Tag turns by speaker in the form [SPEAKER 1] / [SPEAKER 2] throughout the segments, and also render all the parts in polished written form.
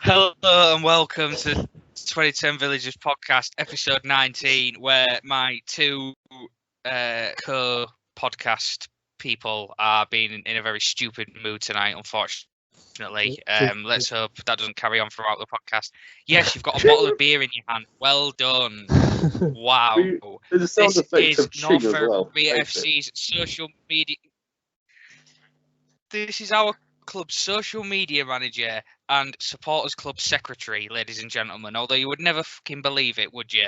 [SPEAKER 1] Hello and welcome to 2010 Villagers podcast, episode 19, where my two co-podcast people are being in a very stupid mood tonight, unfortunately. Let's hope that doesn't carry on throughout the podcast. Yes, you've got a bottle of beer in your hand. Well done. Wow.
[SPEAKER 2] There's a sound
[SPEAKER 1] This
[SPEAKER 2] effect
[SPEAKER 1] is
[SPEAKER 2] of ching as well.
[SPEAKER 1] Northumbria FC's social media. This is our club's social media manager and supporters club secretary, ladies and gentlemen. Although you would never fucking believe it, would you?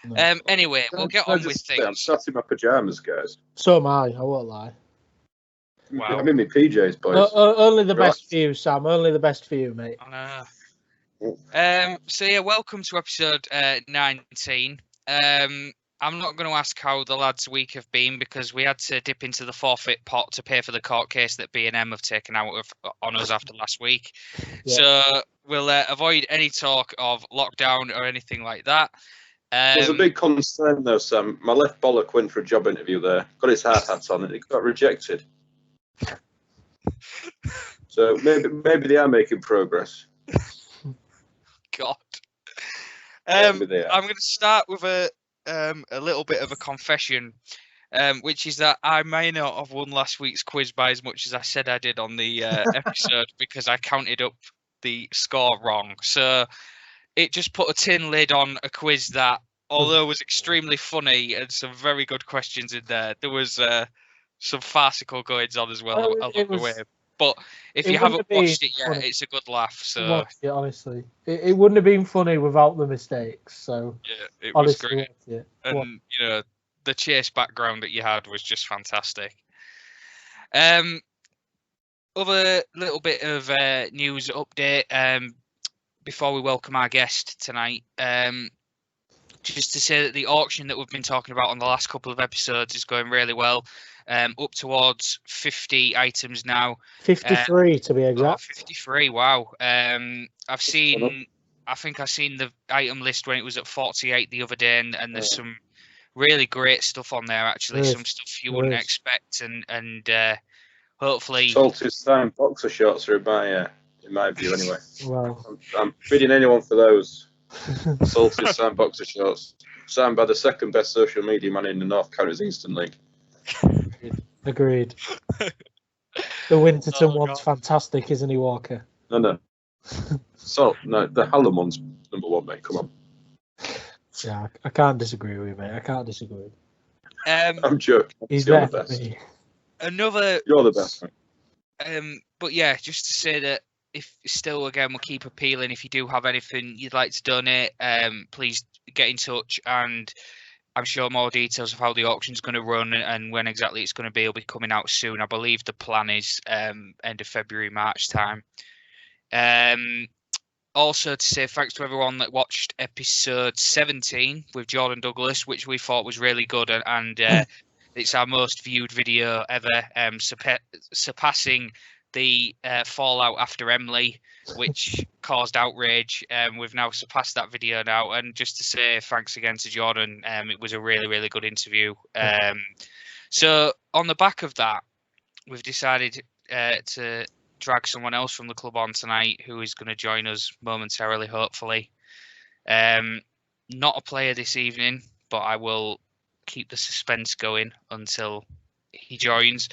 [SPEAKER 1] No. Anyway, we'll get on with things.
[SPEAKER 2] I'm sat in my pajamas, guys.
[SPEAKER 3] So am I won't lie.
[SPEAKER 2] Wow. I'm in my PJs, boys.
[SPEAKER 3] Only the best for you, Sam. Only the best for you, mate.
[SPEAKER 1] I know. So yeah, welcome to episode 19. I'm not going to ask how the lads' week have been because we had to dip into the forfeit pot to pay for the court case that B&M have taken out on us after last week. Yeah. So we'll avoid any talk of lockdown or anything like that.
[SPEAKER 2] There's a big concern though, Sam. My left bollock went for a job interview there. Got his hard hat on and it got rejected. So maybe they are making progress.
[SPEAKER 1] God. I'm going to start with a little bit of a confession, which is that I may not have won last week's quiz by as much as I said I did on the episode because I counted up the score wrong. So it just put a tin lid on a quiz that, although was extremely funny and some very good questions in there, there was some farcical goings on as well along the way. But if you haven't watched it yet, it's a good laugh. So
[SPEAKER 3] watched it, honestly, it wouldn't have been funny without the mistakes. So
[SPEAKER 1] yeah, it was great. And you know, the chase background that you had was just fantastic. Other little bit of news update before we welcome our guest tonight. Just to say that the auction that we've been talking about on the last couple of episodes is going really well. Up towards 50 items now.
[SPEAKER 3] 53 to be exact.
[SPEAKER 1] 53, wow. I think I've seen the item list when it was at 48 the other day, and there's some really great stuff on there, actually. Some stuff you wouldn't expect, and hopefully...
[SPEAKER 2] Salty signed boxer shorts are in my view, anyway.
[SPEAKER 3] Wow.
[SPEAKER 2] I'm bidding anyone for those. Salty signed boxer shorts. Signed by the second best social media man in the North Counties Eastern League.
[SPEAKER 3] Agreed. The Winterton one's fantastic, isn't he, Walker?
[SPEAKER 2] No. The Hallam one's number one, mate. Come on.
[SPEAKER 3] Yeah, I can't disagree with you, mate. I can't disagree.
[SPEAKER 2] I'm joking.
[SPEAKER 3] He's
[SPEAKER 2] You're
[SPEAKER 3] there
[SPEAKER 2] the best.
[SPEAKER 3] Me.
[SPEAKER 2] You're the best, mate.
[SPEAKER 1] But yeah, just to say that if still, again, we'll keep appealing. If you do have anything you'd like to donate, please get in touch, and I'm sure more details of how the auction's going to run and when exactly it's going to be will be coming out soon. I believe the plan is end of February, March time. Also to say thanks to everyone that watched episode 17 with Jordan Douglas, which we thought was really good, and it's our most viewed video ever, surpassing the fallout after Emily, which caused outrage. We've now surpassed that video now, and just to say thanks again to Jordan, it was a really, really good interview. So on the back of that, we've decided to drag someone else from the club on tonight who is going to join us momentarily, hopefully. Not a player this evening, but I will keep the suspense going until he joins.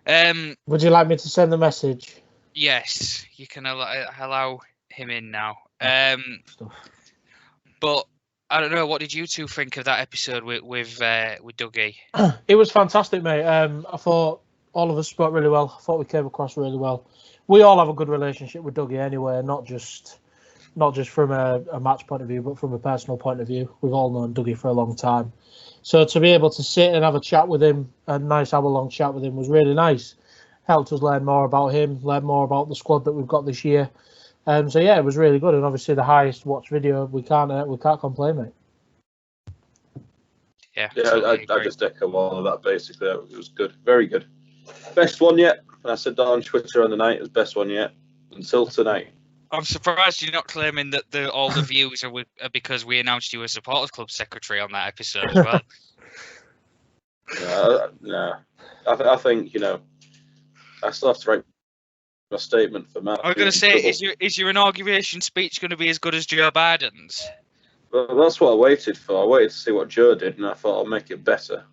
[SPEAKER 3] Would you like me to send the message?
[SPEAKER 1] Yes, you can allow him in now. But I don't know. What did you two think of that episode with Dougie?
[SPEAKER 3] It was fantastic, mate. I thought all of us spoke really well. I thought we came across really well. We all have a good relationship with Dougie anyway, not just from a match point of view, but from a personal point of view. We've all known Dougie for a long time. So to be able to sit and have a chat with him, a nice hour-long chat with him, was really nice. Helped us learn more about him, learn more about the squad that we've got this year. So yeah, it was really good, and obviously the highest watched video. We can't complain, mate.
[SPEAKER 1] Yeah,
[SPEAKER 2] I just echo all of that. Basically, it was good, very good. Best one yet. And I said that on Twitter on the night. It was best one yet until tonight.
[SPEAKER 1] I'm surprised you're not claiming that all the views are because we announced you as supporters club secretary on that episode as well.
[SPEAKER 2] No. I think, I still have to rank my statement for Matt.
[SPEAKER 1] I was going to say, is your inauguration speech going to be as good as Joe Biden's?
[SPEAKER 2] Well, that's what I waited for. I waited to see what Joe did, and I thought I'll make it better.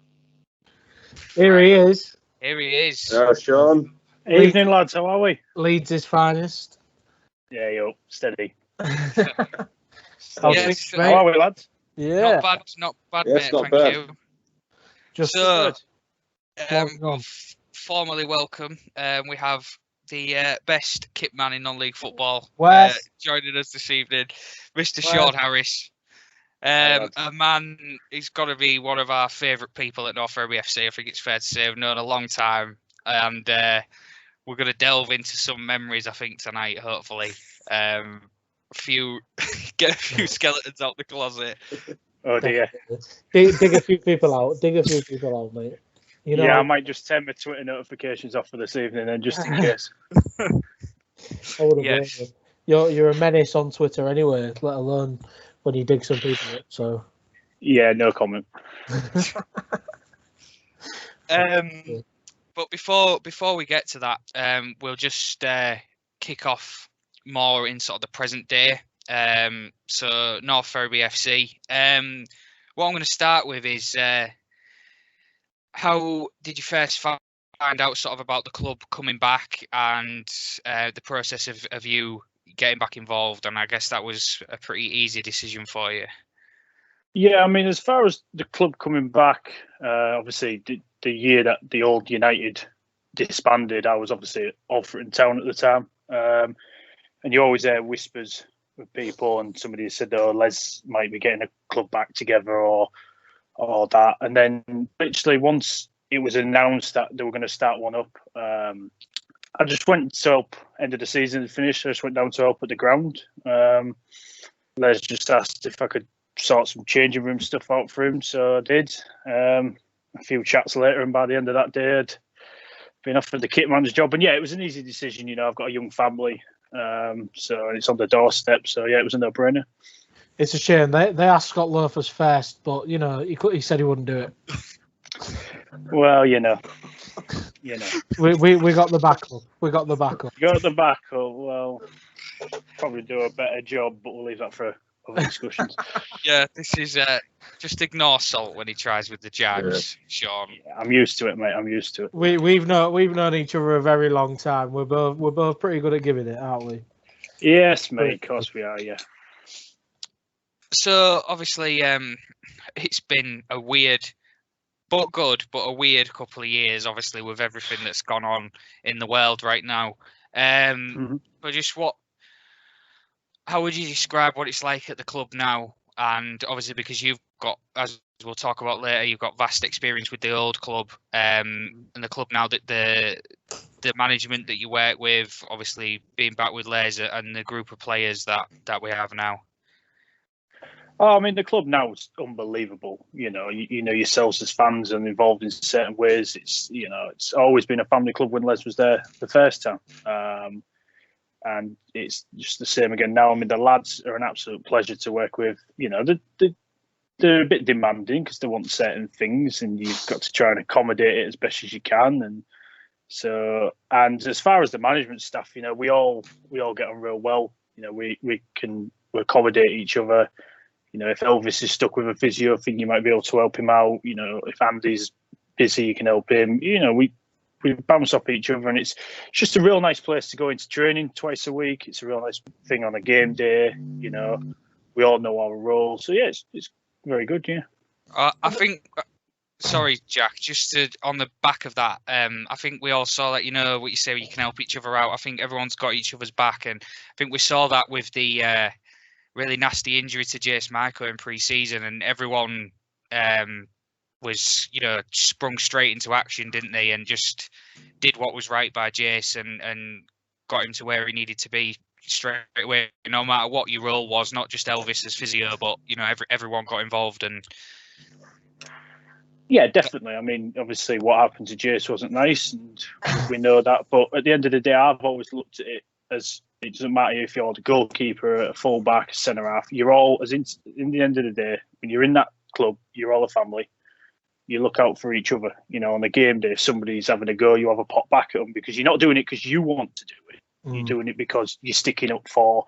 [SPEAKER 3] Here he is.
[SPEAKER 1] Here he is.
[SPEAKER 2] Sean.
[SPEAKER 4] Evening, lads. How are we?
[SPEAKER 3] Leeds' finest.
[SPEAKER 4] Yeah, yo, steady.
[SPEAKER 3] How's
[SPEAKER 1] Yes,
[SPEAKER 3] things,
[SPEAKER 4] How
[SPEAKER 3] mate?
[SPEAKER 4] are we, lads?
[SPEAKER 3] Yeah.
[SPEAKER 1] Not bad,
[SPEAKER 2] Yes,
[SPEAKER 1] mate.
[SPEAKER 2] not
[SPEAKER 1] Thank
[SPEAKER 2] bad.
[SPEAKER 1] you.
[SPEAKER 3] Just
[SPEAKER 1] So,
[SPEAKER 3] Welcome on.
[SPEAKER 1] formally welcome. We have the best kit man in non-league football
[SPEAKER 3] Wes.
[SPEAKER 1] joining us this evening, Mr.
[SPEAKER 3] Wes.
[SPEAKER 1] Shaun Harris.
[SPEAKER 4] lads.
[SPEAKER 1] A man, he's got to be one of our favourite people at North Ferry FC. I think it's fair to say we've known a long time, and we're going to delve into some memories. I think tonight, hopefully, get a few skeletons out the closet.
[SPEAKER 4] Oh dear.
[SPEAKER 3] Dig a few people out. Dig a few people out, mate. You know,
[SPEAKER 4] Yeah, I might just turn my Twitter notifications off for this evening, then, just in case.
[SPEAKER 3] I would have
[SPEAKER 1] Yeah.
[SPEAKER 3] blamed you. You're a menace on Twitter anyway, let alone when you dig some people up. So
[SPEAKER 4] Yeah, no comment.
[SPEAKER 1] But before we get to that, we'll just kick off more in sort of the present day. So North Ferry FC. What I'm going to start with is how did you first find out sort of about the club coming back and the process of you getting back involved? And I guess that was a pretty easy decision for you.
[SPEAKER 4] Yeah, I mean, as far as the club coming back, obviously the year that the old United disbanded, I was obviously at Alfreton Town at the time, and you always hear whispers with people, and somebody said, "Oh, Les might be getting a club back together," or that. And then literally once it was announced that they were going to start one up, I just went to help. End of the season finished, I just went down to help at the ground. Les just asked if I could sort some changing room stuff out for him, so I did. A few chats later, and by the end of that day, I'd been offered the kitman's job. And yeah, it was an easy decision. You know, I've got a young family, so it's on the doorstep. So yeah, it was a no-brainer.
[SPEAKER 3] it's a shame they asked Scott Loafers first, but you know he said he wouldn't do it.
[SPEAKER 4] Well, you know.
[SPEAKER 3] We got the backup. We got the backup.
[SPEAKER 4] Go at the back. Oh, well, probably do a better job, but we'll leave that for other discussions.
[SPEAKER 1] Yeah, this is just ignore Salt when he tries with the jabs, Sean.
[SPEAKER 4] Yeah, I'm used to it, mate. I'm used to it.
[SPEAKER 3] We've known each other a very long time. We're both pretty good at giving it, aren't we?
[SPEAKER 4] Yes, mate. Of course we are. Yeah.
[SPEAKER 1] So obviously, it's been a weird, but good, but a weird couple of years. Obviously, with everything that's gone on in the world right now. But just how would you describe what it's like at the club now? And obviously, because you've got, as we'll talk about later, you've got vast experience with the old club, and the club now that the management that you work with, obviously being back with Les and the group of players that we have now.
[SPEAKER 4] Oh, I mean, the club now is unbelievable. You know yourselves as fans and involved in certain ways. It's always been a family club when Les was there the first time, and it's just the same again now. I mean, the lads are an absolute pleasure to work with. You know, they're a bit demanding because they want certain things, and you've got to try and accommodate it as best as you can. And so, and as far as the management staff, you know, we all get on real well. You know, we accommodate each other. You know, if Elvis is stuck with a physio, I think you might be able to help him out. You know, if Andy's busy, you can help him. You know, we bounce off each other, and it's just a real nice place to go into training twice a week. It's a real nice thing on a game day. You know, we all know our roles. So yeah, it's very good. Yeah.
[SPEAKER 1] I think. Sorry, Jack. Just on the back of that, I think we all saw that. You know what you say, you can help each other out. I think everyone's got each other's back, and I think we saw that with the really nasty injury to Jace Michael in pre-season, and everyone was, you know, sprung straight into action, didn't they? And just did what was right by Jace and got him to where he needed to be straight away, no matter what your role was, not just Elvis as physio, but, you know, everyone got involved. And
[SPEAKER 4] yeah, definitely. I mean, obviously what happened to Jace wasn't nice, and we know that. But at the end of the day, I've always looked at it as it doesn't matter if you're the goalkeeper, a full-back, a centre-half. You're all, in the end of the day, when you're in that club, you're all a family. You look out for each other. You know, on the game day, if somebody's having a go, you have a pop back at them because you're not doing it because you want to do it. You're doing it because you're sticking up for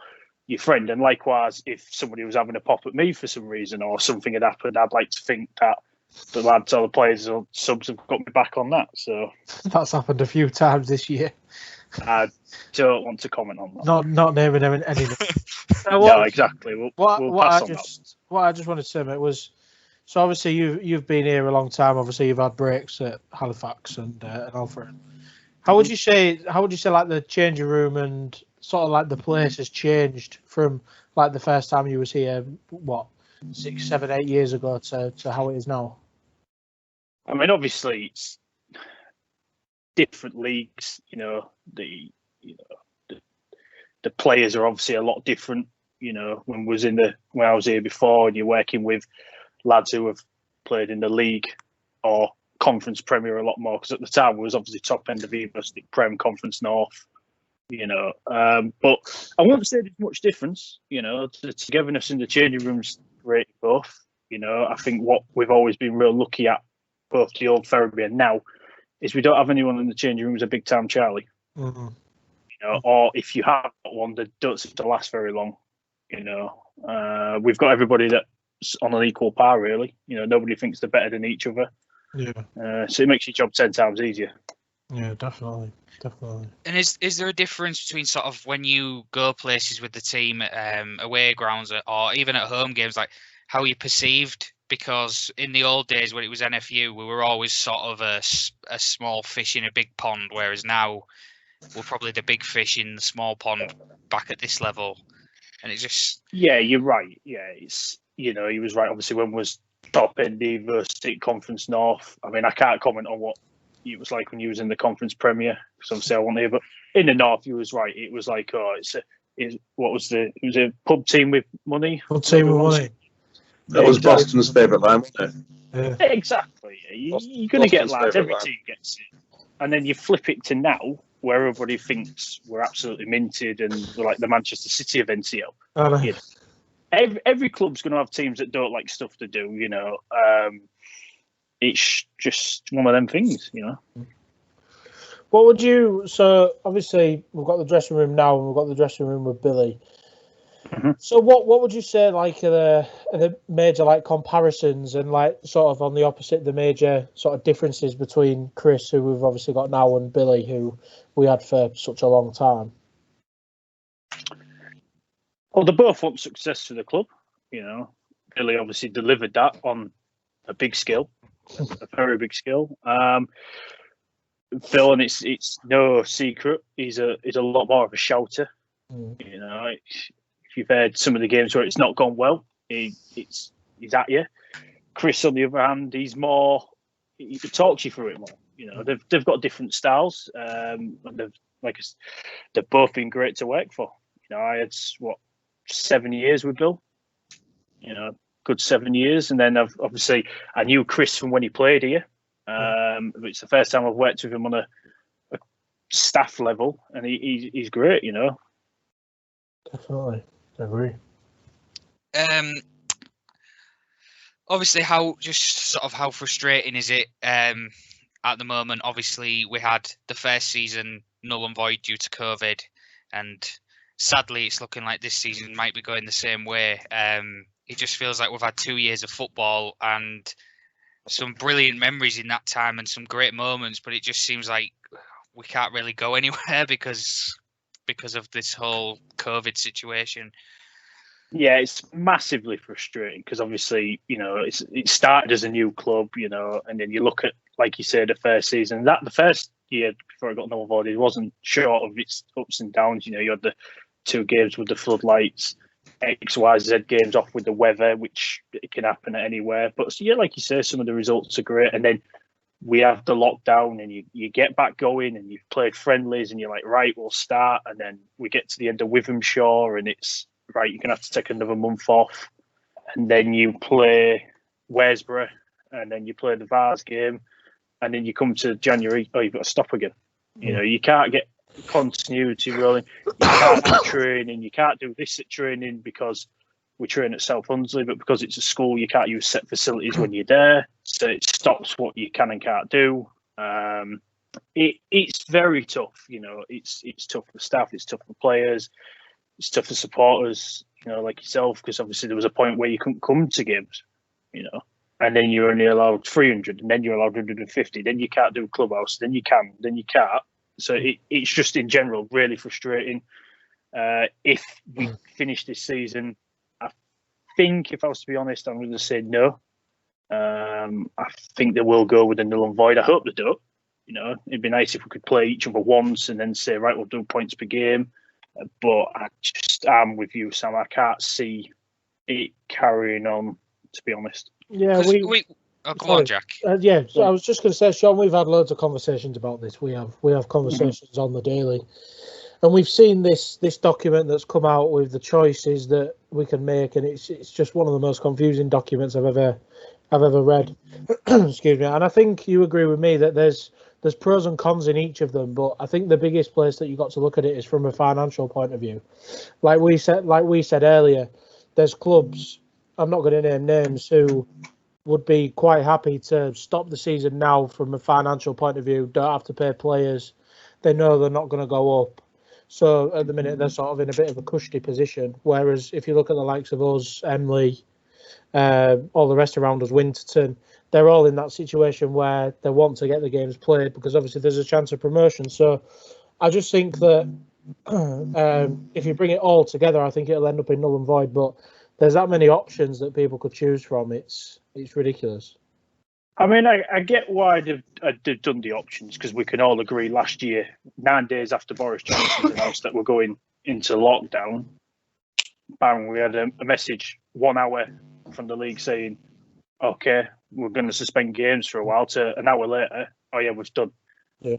[SPEAKER 4] your friend. And likewise, if somebody was having a pop at me for some reason or something had happened, I'd like to think that the lads or the players or subs have got me back on that. So
[SPEAKER 3] That's happened a few times this year.
[SPEAKER 4] I don't want to comment on that.
[SPEAKER 3] Not naming any names.
[SPEAKER 4] No, exactly. We'll pass on that.
[SPEAKER 3] What I just wanted to say, mate, was so obviously you've been here a long time. Obviously, you've had breaks at Halifax and Alfred. How would you say like the changing room and sort of like the place has changed from like the first time you was here, what, 6, 7, 8 years ago to how it is now?
[SPEAKER 4] I mean, obviously it's different leagues. The players are obviously a lot different. When I was here before, and you're working with lads who have played in the league or Conference Premier a lot more, because at the time it was obviously top end of either Prem, Conference North. But I won't say there's much difference. The togetherness in the changing rooms great both. I think what we've always been real lucky at, both the old Ferriby and now, is we don't have anyone in the changing rooms a big time Charlie.
[SPEAKER 3] Mm-hmm.
[SPEAKER 4] Or if you have one, they don't seem to last very long. We've got everybody that's on an equal par, really. Nobody thinks they're better than each other.
[SPEAKER 3] Yeah.
[SPEAKER 4] So it makes your job 10 times easier.
[SPEAKER 3] Yeah, definitely.
[SPEAKER 1] And is there a difference between sort of when you go places with the team, away grounds or even at home games, like how you perceived? Because in the old days when it was NFU, we were always sort of a small fish in a big pond, whereas now we're probably the big fish in the small pond back at this level. And it's just...
[SPEAKER 4] Yeah, you're right. Yeah, it's, he was right. Obviously, when was top end State Conference North. I mean, I can't comment on what it was like when you was in the Conference Premier, because obviously I wasn't here. But in the North, you was right. It was like, it was a pub team with money.
[SPEAKER 3] Pub team with money.
[SPEAKER 2] That was Boston's favourite line, wasn't
[SPEAKER 4] it? Yeah. Exactly. You're going to get lads. Every team gets it. And then you flip it to now, where everybody thinks we're absolutely minted and we're like the Manchester City of NCL. Every club's going to have teams that don't like stuff to do, it's just one of them things,
[SPEAKER 3] What would you... So, obviously, we've got the dressing room now and we've got the dressing room with Billy.
[SPEAKER 4] Mm-hmm.
[SPEAKER 3] So, what would you say, like, are the major, like, comparisons and, like, sort of on the opposite, the major sort of differences between Chris, who we've obviously got now, and Billy, who we had for such a long time?
[SPEAKER 4] Well, they both want success for the club. Billy obviously delivered that on a big scale, a very big scale. Phil, and it's no secret, he's a lot more of a shouter. If you've heard some of the games where it's not gone well, he's at you. Chris, on the other hand, he's more. He talks you through it more. They've got different styles, and they've both been great to work for. I had 7 years with Bill. Good 7 years, and then I knew Chris from when he played here. It's the first time I've worked with him on a staff level, and he's great.
[SPEAKER 3] Definitely, I agree.
[SPEAKER 1] Obviously, how frustrating is it at the moment? Obviously, we had the first season null and void due to COVID, and sadly, it's looking like this season might be going the same way. It just feels like we've had 2 years of football and some brilliant memories in that time and some great moments, but it just seems like we can't really go anywhere because of this whole COVID situation.
[SPEAKER 4] Yeah, it's massively frustrating because obviously, it started as a new club, and then you look at, like you said, the first season. The first year before I got null void, it wasn't short of its ups and downs. You had the 2 games with the floodlights, XYZ games off with the weather, which it can happen at anywhere. But yeah, like you say, some of the results are great. And then we have the lockdown and you get back going and you've played friendlies and you're like, right, we'll start. And then we get to the end of Withamshire and it's, right, you're going to have to take another month off. And then you play Wesborough and then you play the Vars game. And then you come to January, you've got to stop again. You can't get continuity rolling. You can't do training. You can't do this at training because we train at South Hunsley, but because it's a school, you can't use set facilities when you're there. So it stops what you can and can't do. it's very tough. It's tough for staff, it's tough for players, it's tough for supporters. Like yourself, because obviously there was a point where you couldn't come to games. And then you're only allowed 300, and then you're allowed 150. Then you can't do clubhouse. Then you can. Then you can't. So it's just in general really frustrating. If we finish this season, I think, if I was to be honest, I'm going to say no. I think they will go with a null and void. I hope they don't. It'd be nice if we could play each other once and then say, right, we'll do points per game. But I'm with you, Sam. I can't see it carrying on, to be honest.
[SPEAKER 3] Yeah,
[SPEAKER 1] go on, Jack.
[SPEAKER 3] So I was just going to say, Sean, we've had loads of conversations about this. We have conversations on the daily, and we've seen this document that's come out with the choices that we can make, and it's just one of the most confusing documents I've ever read. Excuse me. And I think you agree with me that there's pros and cons in each of them, but I think the biggest place that you got to look at it is from a financial point of view. Like we said earlier, there's clubs, I'm not going to name names, who would be quite happy to stop the season now from a financial point of view, don't have to pay players, they know they're not going to go up. So at the minute, they're sort of in a bit of a cushy position. Whereas if you look at the likes of us, Emily, all the rest around us, Winterton, they're all in that situation where they want to get the games played because obviously there's a chance of promotion. So I just think that if you bring it all together, I think it'll end up in null and void. But there's that many options that people could choose from. It's ridiculous.
[SPEAKER 4] I mean, I get why they've done the options, because we can all agree last year, 9 days after Boris Johnson announced that we're going into lockdown, bang, we had a message 1 hour from the league saying, okay, we're going to suspend games for a while, to an hour later, oh yeah, we've done.
[SPEAKER 3] Yeah.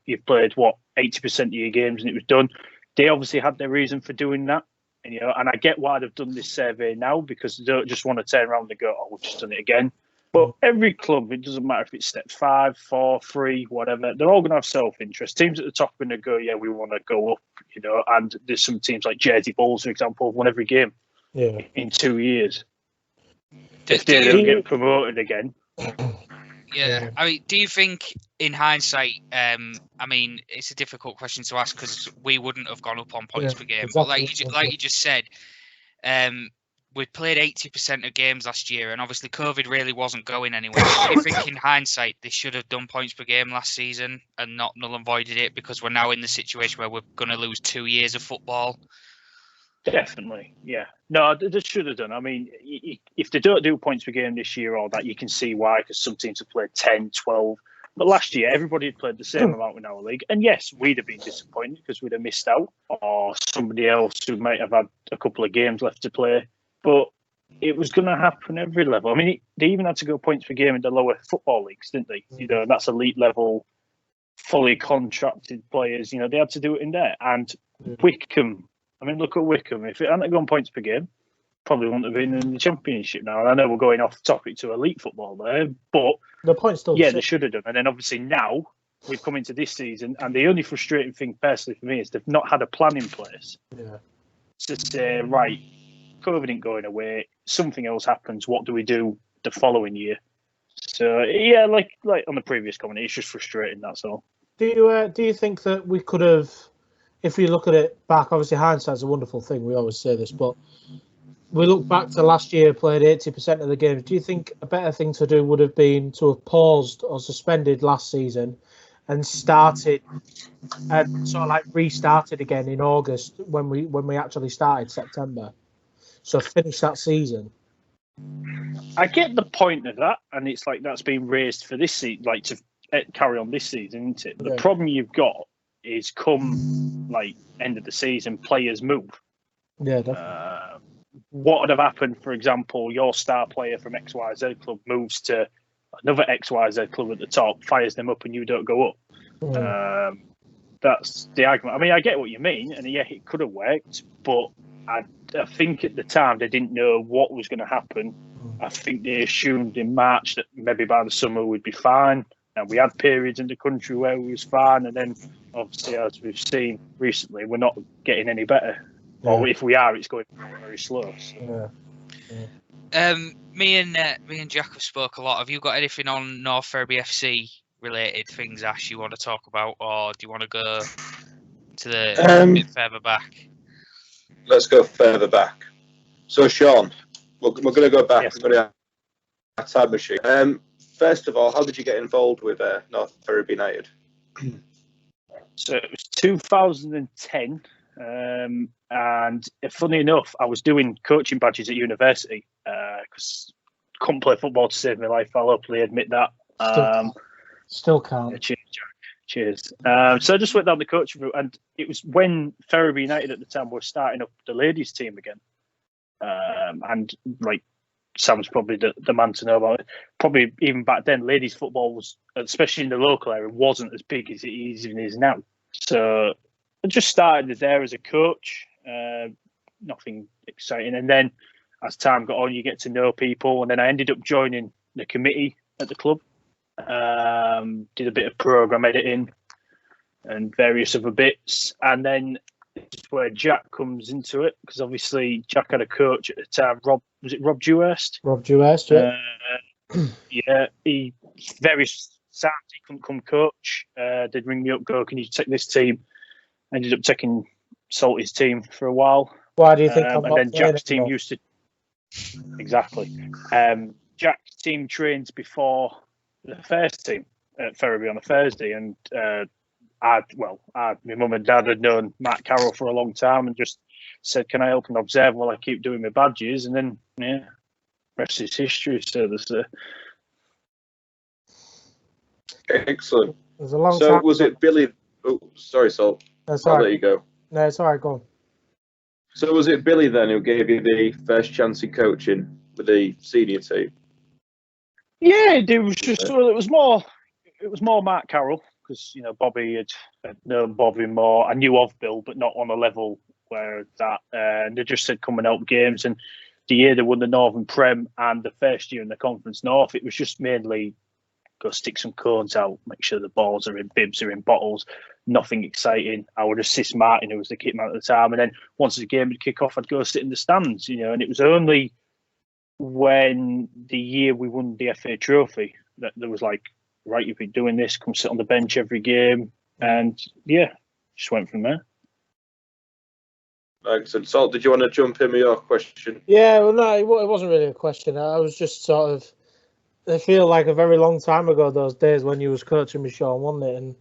[SPEAKER 4] You've played, 80% of your games and it was done. They obviously had their reason for doing that. And I get why they've done this survey now, because they don't just want to turn around and go, oh, we've just done it again. But every club, it doesn't matter if it's step 5, 4, 3, whatever, they're all going to have self-interest. Teams at the top are going to go, yeah, we want to go up, and there's some teams like Jersey Bulls, for example, have won every game in 2 years. If they don't get promoted again.
[SPEAKER 1] Yeah, I mean, do you think, in hindsight, I mean, it's a difficult question to ask because we wouldn't have gone up on points per game.
[SPEAKER 3] Exactly.
[SPEAKER 1] But like you just said, we played 80% of games last year, and obviously COVID really wasn't going anywhere. Do you think, in hindsight, they should have done points per game last season and not null and voided it, because we're now in the situation where we're going to lose 2 years of football?
[SPEAKER 4] Definitely, yeah. No, they should have done. I mean, if they don't do points per game this year or that, you can see why, because some teams have played 10, 12. But last year, everybody had played the same amount in our league. And yes, we'd have been disappointed because we'd have missed out, or somebody else who might have had a couple of games left to play. But it was going to happen every level. I mean, they even had to go points per game in the lower football leagues, didn't they? That's elite level, fully contracted players. They had to do it in there. And Wickham, I mean, look at Wickham. If it hadn't gone points per game, probably wouldn't have been in the Championship now. And I know we're going off topic to elite football there, but
[SPEAKER 3] the point still.
[SPEAKER 4] Yeah, they should have done. And then obviously now we've come into this season, and the only frustrating thing personally for me is they've not had a plan in place to say, right, COVID ain't going away, something else happens, what do we do the following year? So yeah, like on the previous comment, it's just frustrating, that's all.
[SPEAKER 3] Do you think that we could have, if we look at it back, obviously hindsight's a wonderful thing, we always say this, but we look back to last year, played 80% of the games. Do you think a better thing to do would have been to have paused or suspended last season and started and sort of like restarted again in August when we actually started September? So finish that season.
[SPEAKER 4] I get the point of that, and it's like that's been raised for this season, like to carry on this season, isn't it? But the problem you've got is come like end of the season, players move.
[SPEAKER 3] Yeah, definitely.
[SPEAKER 4] What would have happened, for example, your star player from XYZ club moves to another XYZ club at the top, fires them up, and you don't go up. That's the argument. I mean, I get what you mean, and yeah, it could have worked, but I think at the time they didn't know what was going to happen. I think they assumed in March that maybe by the summer we'd be fine. And we had periods in the country where we was fine, and then obviously, as we've seen recently, we're not getting any better. Yeah. Or if we are, it's going very slow. So.
[SPEAKER 3] Yeah.
[SPEAKER 1] Me and Jack have spoke a lot. Have you got anything on North Ferriby FC related things, Ash, you want to talk about, or do you want to go to the bit further back?
[SPEAKER 2] Let's go further back. So, Sean, we're going to go back.
[SPEAKER 4] Yes.
[SPEAKER 2] We're going to have a time machine. First of all, how did you get involved with North Ferriby United?
[SPEAKER 4] So it was 2010, and funny enough, I was doing coaching badges at university because couldn't play football to save my life. I'll openly admit that.
[SPEAKER 3] Still can't.
[SPEAKER 4] Yeah, cheers. So I just went down the coaching route, and it was when Ferriby United at the time were starting up the ladies' team again, and like Sam's probably the man to know about it. Probably even back then, ladies' football was, especially in the local area, wasn't as big as it even is now. So I just started there as a coach, nothing exciting. And then as time got on, you get to know people. And then I ended up joining the committee at the club, did a bit of program editing and various other bits. And then it's where Jack comes into it, because obviously Jack had a coach at the time, Rob Dewhurst?
[SPEAKER 3] Rob Dewhurst, yeah.
[SPEAKER 4] Yeah, he very sad he couldn't come coach. They'd ring me up, go, can you take this team? Ended up taking Salty's team for a while.
[SPEAKER 3] Why do you think I'm
[SPEAKER 4] and
[SPEAKER 3] not
[SPEAKER 4] then Jack's team
[SPEAKER 3] anymore?
[SPEAKER 4] used to exactly. Jack's team trains before the first team at Ferriby on a Thursday, and my mum and dad had known Matt Carroll for a long time and just said, can I help and observe while I keep doing my badges? And then, yeah, rest is history. So there's
[SPEAKER 2] Excellent.
[SPEAKER 3] It was a long
[SPEAKER 2] So
[SPEAKER 3] time
[SPEAKER 2] was
[SPEAKER 3] ago.
[SPEAKER 2] it Billy? Oh, sorry, Salt.
[SPEAKER 3] That's
[SPEAKER 2] I'll
[SPEAKER 3] all
[SPEAKER 2] let
[SPEAKER 3] right.
[SPEAKER 2] you go.
[SPEAKER 3] No, it's all right. Go on.
[SPEAKER 2] So was it Billy then who gave you the first chance in coaching with the senior team?
[SPEAKER 4] yeah, it was just it was more Matt Carroll, because Bobby had known Bobby more. I knew of Bill, but not on a level where that. And they just said come and help games. And the year they won the Northern Prem and the first year in the Conference North, it was just mainly go stick some cones out, make sure the balls are in bibs or in bottles. Nothing exciting. I would assist Martin, who was the kit man at the time, and then once the game would kick off, I'd go sit in the stands. And it was only when the year we won the FA Trophy that there was like, right, you've been doing this, come sit on the bench every game, and yeah, just went from there.
[SPEAKER 2] Excellent. Salt, did you want to jump in with your question?
[SPEAKER 3] Yeah, well, no, it wasn't really a question. I was just sort of. I feel like a very long time ago, those days when you was coaching with Sean, wasn't it? And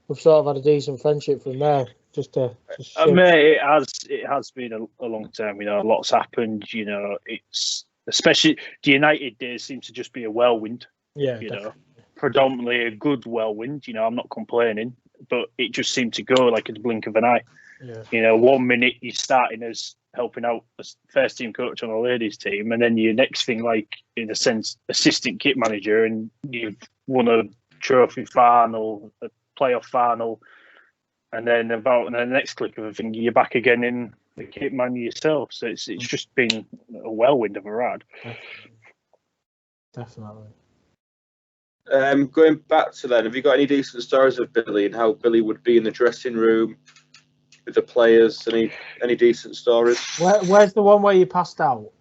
[SPEAKER 3] we've sort of had a decent friendship from there.
[SPEAKER 4] Mate, it has been a long time. A lot's happened. It's especially the United days seem to just be a whirlwind.
[SPEAKER 3] Yeah,
[SPEAKER 4] Predominantly a good whirlwind. I'm not complaining, but it just seemed to go like a blink of an eye.
[SPEAKER 3] Yeah.
[SPEAKER 4] 1 minute you're starting as helping out as first team coach on a ladies team, and then your next thing, like in a sense, assistant kit manager, and you've won a trophy final, a playoff final, and then the next click of a thing, you're back again in the kit man yourself. So it's just been a whirlwind of a ride.
[SPEAKER 3] Definitely.
[SPEAKER 2] Going back to then, have you got any decent stories of Billy and how Billy would be in the dressing room with the players? Any decent stories?
[SPEAKER 3] Where's the one where you passed out?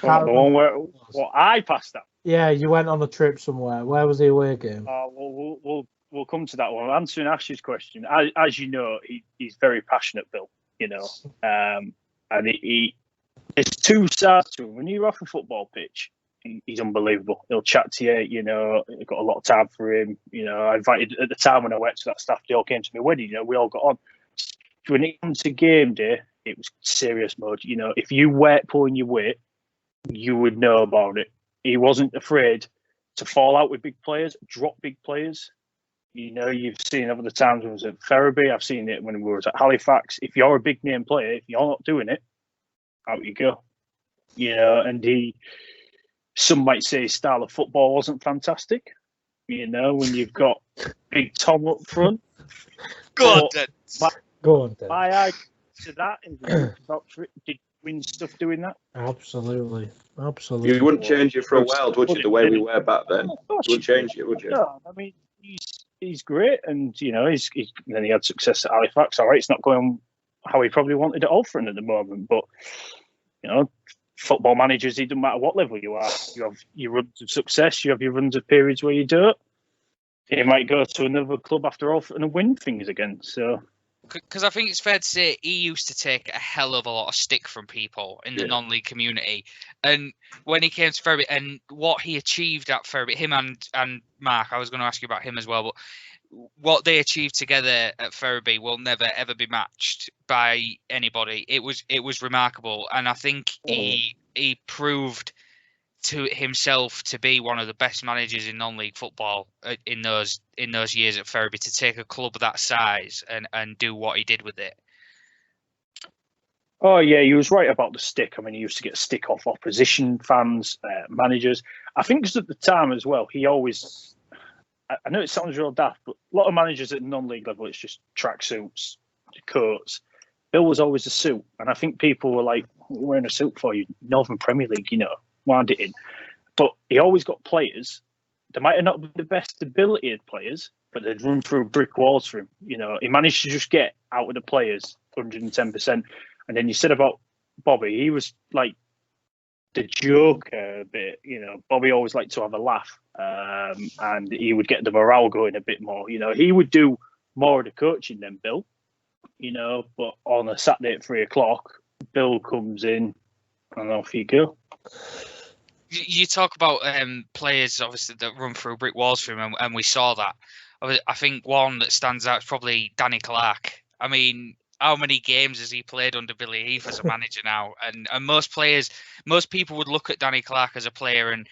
[SPEAKER 4] The one where I passed out.
[SPEAKER 3] Yeah, you went on a trip somewhere. Where was the away game?
[SPEAKER 4] We'll come to that one. Answering Ash's question, as you know, he's very passionate, Bill. And there's two sides to him. When you're off a football pitch, he's unbelievable. He'll chat to you. I've got a lot of time for him. I invited at the time when I went to that staff. They all came to my wedding. We all got on. When it comes to game day, it was serious mode. If you weren't pulling your weight, you would know about it. He wasn't afraid to fall out with big players, drop big players. You've seen over the times when I was at Ferriby. I've seen it when we were at Halifax. If you're a big name player, if you're not doing it, out you go. And some might say his style of football wasn't fantastic. When you've got Big Tom up front.
[SPEAKER 1] Go on, then.
[SPEAKER 3] My
[SPEAKER 4] eye to that is did win stuff doing that.
[SPEAKER 3] Absolutely.
[SPEAKER 2] You wouldn't change it for a world, would you? The way we were back then, you wouldn't change it, would you?
[SPEAKER 4] No, I mean he's great, and then he had success at Halifax. All right, it's not going how he probably wanted at Alfred at the moment, but football managers, it doesn't matter what level you are. You have your runs of success, you have your runs of periods where you don't. he might go to another club after all and win things again. So.
[SPEAKER 1] Because I think it's fair to say he used to take a hell of a lot of stick from people in the non-league community, and when he came to Ferriby and what he achieved at Ferriby, him and Mark, I was going to ask you about him as well, but what they achieved together at Ferriby will never ever be matched by anybody. It was remarkable, and I think he proved to himself to be one of the best managers in non-league football in those years at Ferriby, to take a club of that size and do what he did with it.
[SPEAKER 4] Oh yeah, he was right about the stick. I mean, he used to get stick off opposition fans, managers. I think because at the time as well, he always. I know it sounds real daft, but a lot of managers at non-league level, it's just tracksuits, coats. Bill was always a suit, and I think people were like, "What are you wearing a suit for? You Northern Premier League, wound it in." But he always got players. They might have not been the best ability players, but they'd run through brick walls for him. He managed to just get out of the players 110%. And then you said about Bobby, he was like the joker a bit. Bobby always liked to have a laugh, and he would get the morale going a bit more. He would do more of the coaching than Bill. But on a Saturday at 3:00, Bill comes in, and off you go.
[SPEAKER 1] You talk about players, obviously, that run through brick walls for him, and we saw that. I think one that stands out is probably Danny Clark. I mean, how many games has he played under Billy Heath as a manager now? And most people would look at Danny Clark as a player and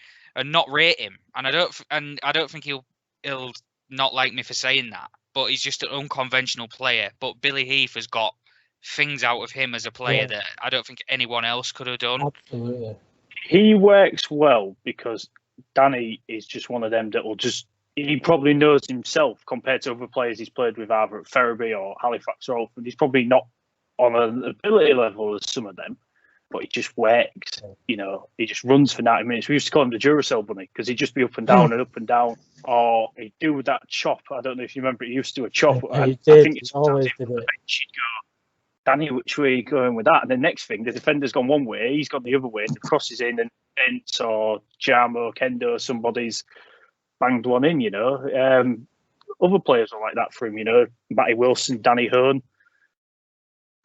[SPEAKER 1] not rate him. And I don't think he'll not like me for saying that. But he's just an unconventional player. But Billy Heath has got things out of him as a player that I don't think anyone else could have done.
[SPEAKER 3] Absolutely.
[SPEAKER 4] He works well because Danny is just one of them that will just. He probably knows himself compared to other players he's played with either at Ferriby or Halifax or Alford. He's probably not on an ability level as some of them, but he just works. He just runs for 90 minutes. We used to call him the Duracell bunny because he'd just be up and down and up and down. Or he'd do that chop. I don't know if you remember, he used to do a chop.
[SPEAKER 3] He did.
[SPEAKER 4] I think it's
[SPEAKER 3] always did it.
[SPEAKER 4] He'd go, Danny, which way are you going with that? And the next thing, the defender's gone one way, he's gone the other way, and the cross is in, and Bent or Jamo, Kendo, somebody's banged one in, Other players are like that for him, Matty Wilson, Danny Hearn.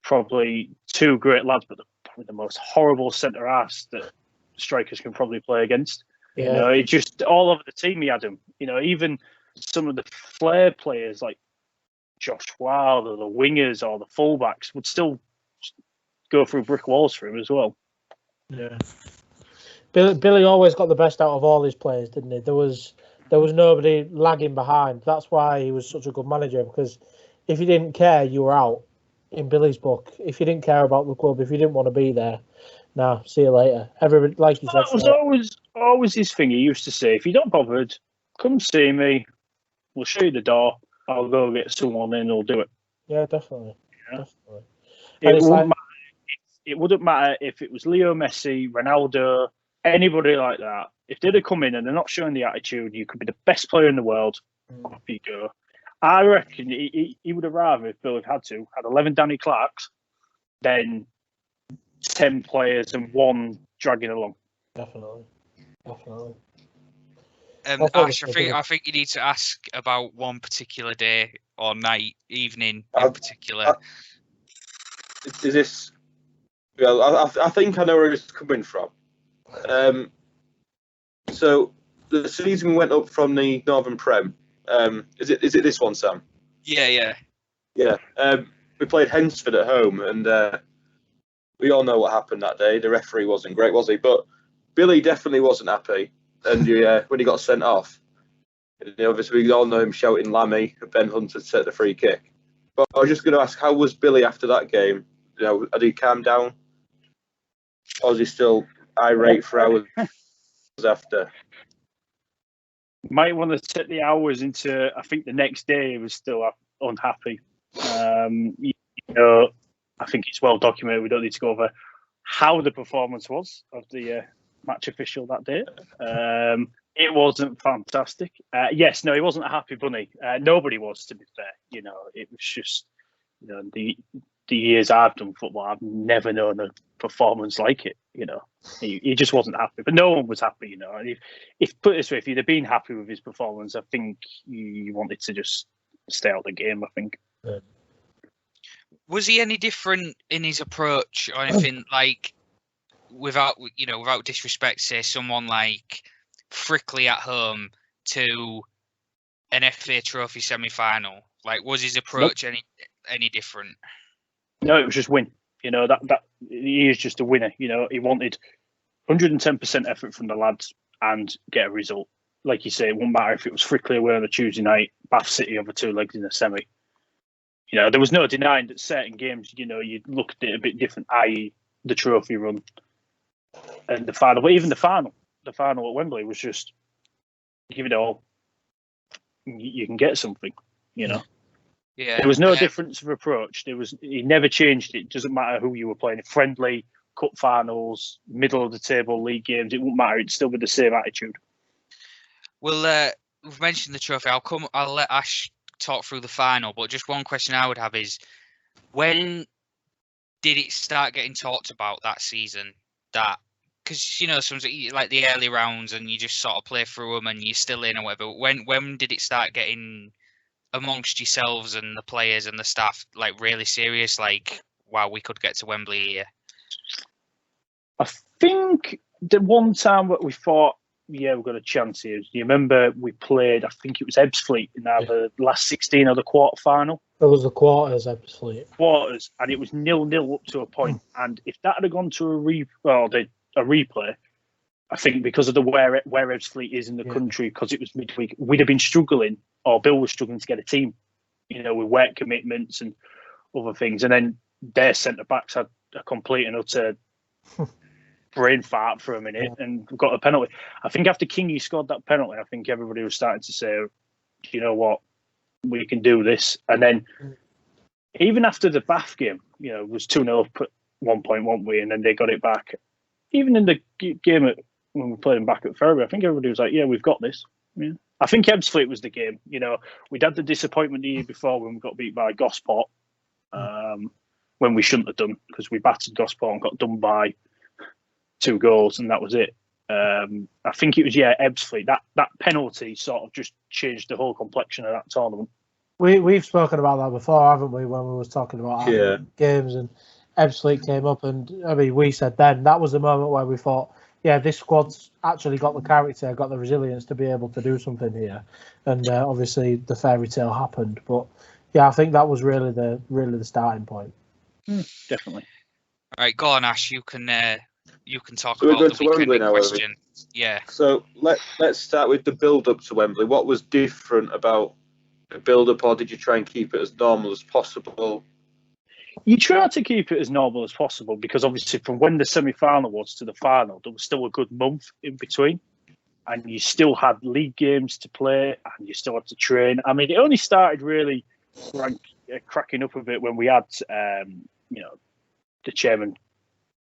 [SPEAKER 4] Probably two great lads, but probably the most horrible centre-halves that strikers can probably play against.
[SPEAKER 3] Yeah.
[SPEAKER 4] It just all over the team he had him. Even some of the flair players like Josh Wild or the wingers or the fullbacks would still go through brick walls for him as well.
[SPEAKER 3] Yeah. Billy always got the best out of all his players, didn't he? There was nobody lagging behind. That's why he was such a good manager, because if you didn't care, you were out in Billy's book. If you didn't care about the club, if you didn't want to be there, see you later. Everybody, like you said.
[SPEAKER 4] That was always his thing. He used to say, if you're not bothered, come see me. We'll show you the door. I'll go get someone in who'll do it.
[SPEAKER 3] Yeah, definitely. Definitely.
[SPEAKER 4] It wouldn't matter if it was Leo Messi, Ronaldo, anybody like that. If they'd have come in and they're not showing the attitude, you could be the best player in the world. Off you go. I reckon he would have rather, if Bill had 11 Danny Clarks than 10 players and one dragging along.
[SPEAKER 3] Definitely.
[SPEAKER 1] Ash, I think you need to ask about one particular day or night, evening in particular.
[SPEAKER 2] Is this? Well, I think I know where it's coming from. So the season we went up from the Northern Prem. Is it this one, Sam?
[SPEAKER 1] Yeah.
[SPEAKER 2] We played Hensford at home, and we all know what happened that day. The referee wasn't great, was he? But Billy definitely wasn't happy. And when he got sent off, obviously we all know him shouting Lammy at Ben Hunter to take the free kick. But I was just going to ask, how was Billy after that game? Had he calmed down? Or was he still irate for hours after?
[SPEAKER 4] Might want to set the hours into, I think the next day he was still unhappy. I think it's well documented. We don't need to go over how the performance was of the match official that day. It wasn't fantastic. He wasn't a happy bunny. Nobody was, to be fair. It was just, the years I've done football, I've never known a performance like it. You know, he just wasn't happy, but no one was happy. You know, and if put it this way, if he'd have been happy with his performance, I think he wanted to just stay out of the game. I think.
[SPEAKER 1] Was he any different in his approach or anything? Like, without disrespect, say someone like Frickley at home to an FA Trophy semi-final. Like, was his approach any different?
[SPEAKER 4] No, it was just win. You know, that he is just a winner. You know, he wanted 110% effort from the lads and get a result. Like you say, it wouldn't matter if it was Frickley away on a Tuesday night, Bath City over two legs in a semi. You know, there was no denying that certain games, you know, you looked at it a bit different, i.e. the trophy run and the final. But even the final at Wembley was just give it all. You can get something, you know.
[SPEAKER 1] Yeah,
[SPEAKER 4] there was no difference of approach. He never changed it. It doesn't matter who you were playing. Friendly, cup finals, middle of the table league games. It wouldn't matter. It'd still be the same attitude.
[SPEAKER 1] Well, we've mentioned the trophy. I'll let Ash talk through the final. But just one question I would have is, when did it start getting talked about that season? That because you know sometimes like the early rounds and you just sort of play through them and you're still in or whatever. When did it start getting amongst yourselves and the players and the staff, like really serious, like, wow, we could get to Wembley here?
[SPEAKER 4] I think the one time that we thought, yeah, we've got a chance here. You remember we played, I think it was Ebbsfleet in either the last 16 or the quarter final.
[SPEAKER 3] It was the quarters, Ebbsfleet.
[SPEAKER 4] Quarters, and it was 0-0 up to a point. And if that had gone to a replay, I think because of where Ebbsfleet is in the country, because it was midweek, we'd have been struggling, or Bill was struggling to get a team, you know, with work commitments and other things. And then their centre backs had a complete and utter brain fart for a minute and got a penalty. I think after Kingy scored that penalty, I think everybody was starting to say, you know what, we can do this. And then even after the Bath game, you know, it was 2-0 up at one point, weren't we? And then they got it back. Even in the game when we played them back at Ferriby, I think everybody was like, yeah, we've got this. Yeah. I think Ebbsfleet was the game. You know, we'd had the disappointment the year before when we got beat by Gosport, when we shouldn't have done, because we battered Gosport and got done by 2 goals, and that was it. I think it was, Ebbsfleet. That penalty sort of just changed the whole complexion of that tournament.
[SPEAKER 3] We've spoken about that before, haven't we, when we was talking about games, and Ebbsfleet came up, and I mean, we said then that was the moment where we thought, yeah, this squad's actually got the character, got the resilience to be able to do something here. And obviously the fairy tale happened, but yeah, I think that was really the starting point.
[SPEAKER 4] Definitely.
[SPEAKER 1] All right, go on, Ash. You can talk
[SPEAKER 2] So
[SPEAKER 1] about the
[SPEAKER 2] Wembley
[SPEAKER 1] weekend
[SPEAKER 2] now,
[SPEAKER 1] question. Yeah.
[SPEAKER 2] So let's start with the build up to Wembley. What was different about the build up, or did you try and keep it as normal as possible?
[SPEAKER 4] You try to keep it as normal as possible, because obviously from when the semi-final was to the final, there was still a good month in between, and you still had league games to play and you still had to train. I mean, it only started really cracking up a bit when we had, you know, the chairman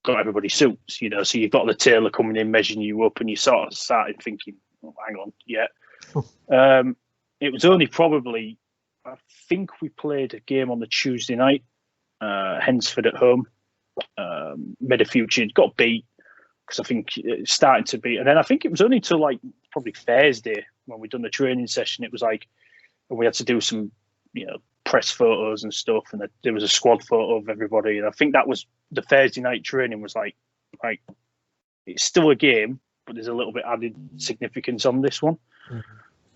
[SPEAKER 4] got everybody suits, you know, so you've got the tailor coming in, measuring you up, and you sort of started thinking, oh, hang on, it was only probably, I think we played a game on the Tuesday night, Hensford at home, made a few changes, got beat, because I think it's starting to be, and then I think it was only till like probably Thursday when we'd done the training session, it was like, and we had to do some, you know, press photos and stuff, and there was a squad photo of everybody, and I think that was the Thursday night training was like it's still a game, but there's a little bit added significance on this one.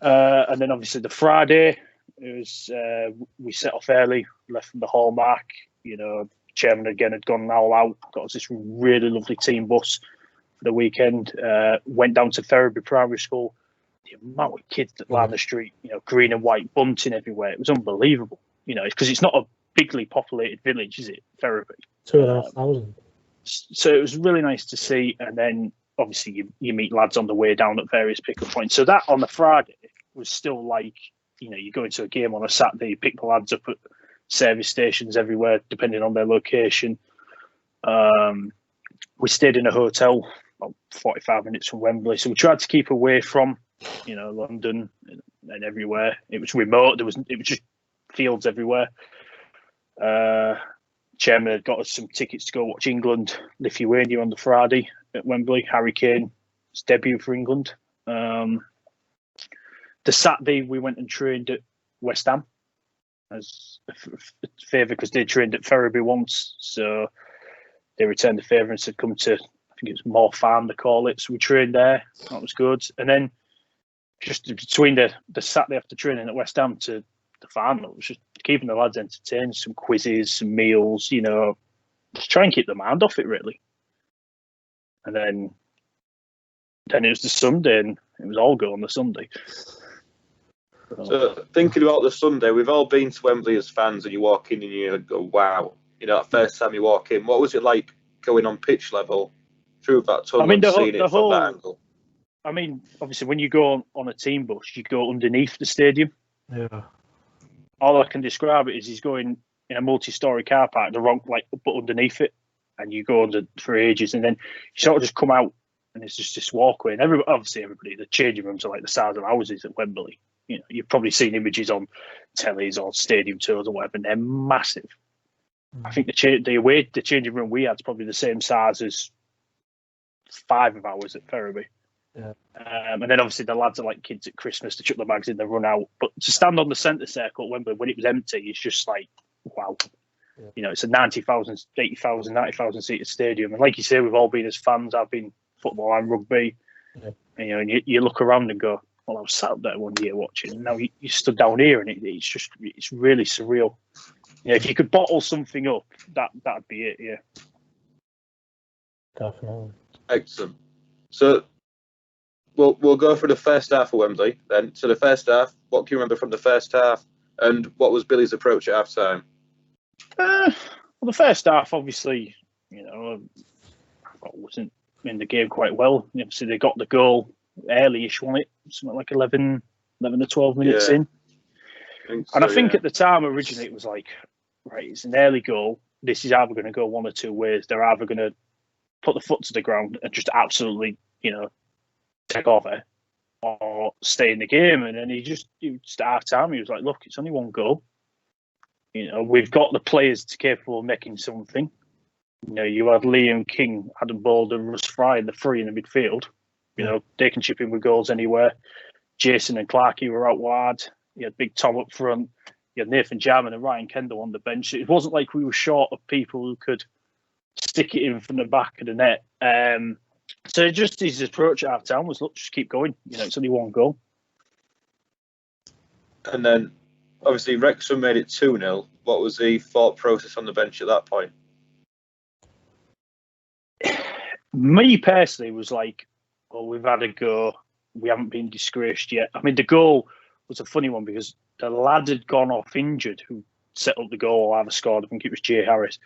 [SPEAKER 4] And then obviously the Friday, it was we set off early, left from the Hallmark, you know, chairman again had gone all out, got us this really lovely team bus for the weekend, went down to Ferriby Primary School. The amount of kids that lined the street, you know, green and white bunting everywhere, it was unbelievable, you know, because it's not a bigly populated village, is it, Ferriby?
[SPEAKER 3] 2,500.
[SPEAKER 4] So it was really nice to see, and then obviously you meet lads on the way down at various pickup points. So that on the Friday was still like, you know, you go into a game on a Saturday, you pick the lads up at service stations everywhere, depending on their location. We stayed in a hotel about 45 minutes from Wembley, so we tried to keep away from, you know, London and everywhere. It was remote. It was just fields everywhere. chairman had got us some tickets to go watch England, Lithuania on the Friday at Wembley. Harry Kane's debut for England. The Saturday we went and trained at West Ham as a favour because they trained at Ferriby once, so they returned the favour and said come to, I think it was Moor Farm they call it. So we trained there. That was good. And then just between the Saturday after training at West Ham to the final, it was just keeping the lads entertained, some quizzes, some meals, you know, just try and keep their mind off it really. And then it was the Sunday, and it was all go on the Sunday.
[SPEAKER 2] So thinking about the Sunday, we've all been to Wembley as fans, and you walk in and you go, "Wow!" You know, that first time you walk in, what was it like going on pitch level through that tunnel and seeing it from that angle?
[SPEAKER 4] I mean, obviously, when you go on a team bus, you go underneath the stadium.
[SPEAKER 3] Yeah.
[SPEAKER 4] All I can describe it is he's going in a multi-story car park, but underneath it, and you go under for ages, and then you sort of just come out, and it's just this walkway. And everybody, the changing rooms are like the size of houses at Wembley. You know, you've probably seen images on tellies or stadium tours or whatever, and they're massive. I think the changing room we had is probably the same size as 5 of ours at Ferriby.
[SPEAKER 3] Yeah.
[SPEAKER 4] And then obviously the lads are like kids at Christmas to chuck their bags in, they run out. But to stand on the centre circle at Wembley when it was empty, it's just like, wow. Yeah. You know, it's a 90,000, 80,000, 90,000 seated stadium. And like you say, we've all been as fans. I've been football and rugby. Yeah. And, you know, and you look around and go, well, I was sat up there one year watching, and now you stood down here, and it's really surreal. Yeah, if you could bottle something up, that'd be it. Yeah,
[SPEAKER 3] definitely.
[SPEAKER 2] Excellent. So we'll go for the first half of Wembley then. So the first half, what can you remember from the first half, and what was Billy's approach at half time?
[SPEAKER 4] Well, the first half, obviously, you know, I wasn't in the game quite well. Obviously, they got the goal early-ish, wasn't it? Something like 11 to 12 minutes in. I think at the time, originally, it was like, right, it's an early goal. This is either going to go one or two ways. They're either going to put the foot to the ground and just absolutely, you know, take over, or stay in the game. And then he just at half time, he was like, look, it's only one goal. You know, we've got the players to capable of making something. You know, you had Liam King, Adam Bolder, Russ Fry in the three in the midfield. You know, they can chip in with goals anywhere. Jason and Clarkey were out wide. You had Big Tom up front. You had Nathan Jarman and Ryan Kendall on the bench. It wasn't like we were short of people who could stick it in from the back of the net. So just his approach at half time was, look, just keep going. You know, it's only one goal.
[SPEAKER 2] And then, obviously, Wrexham made it 2-0. What was the thought process on the bench at that point?
[SPEAKER 4] Me personally was like, well, we've had a go. We haven't been disgraced yet. I mean, the goal was a funny one because the lad had gone off injured who set up the goal or either scored. I think it was Jay Harris.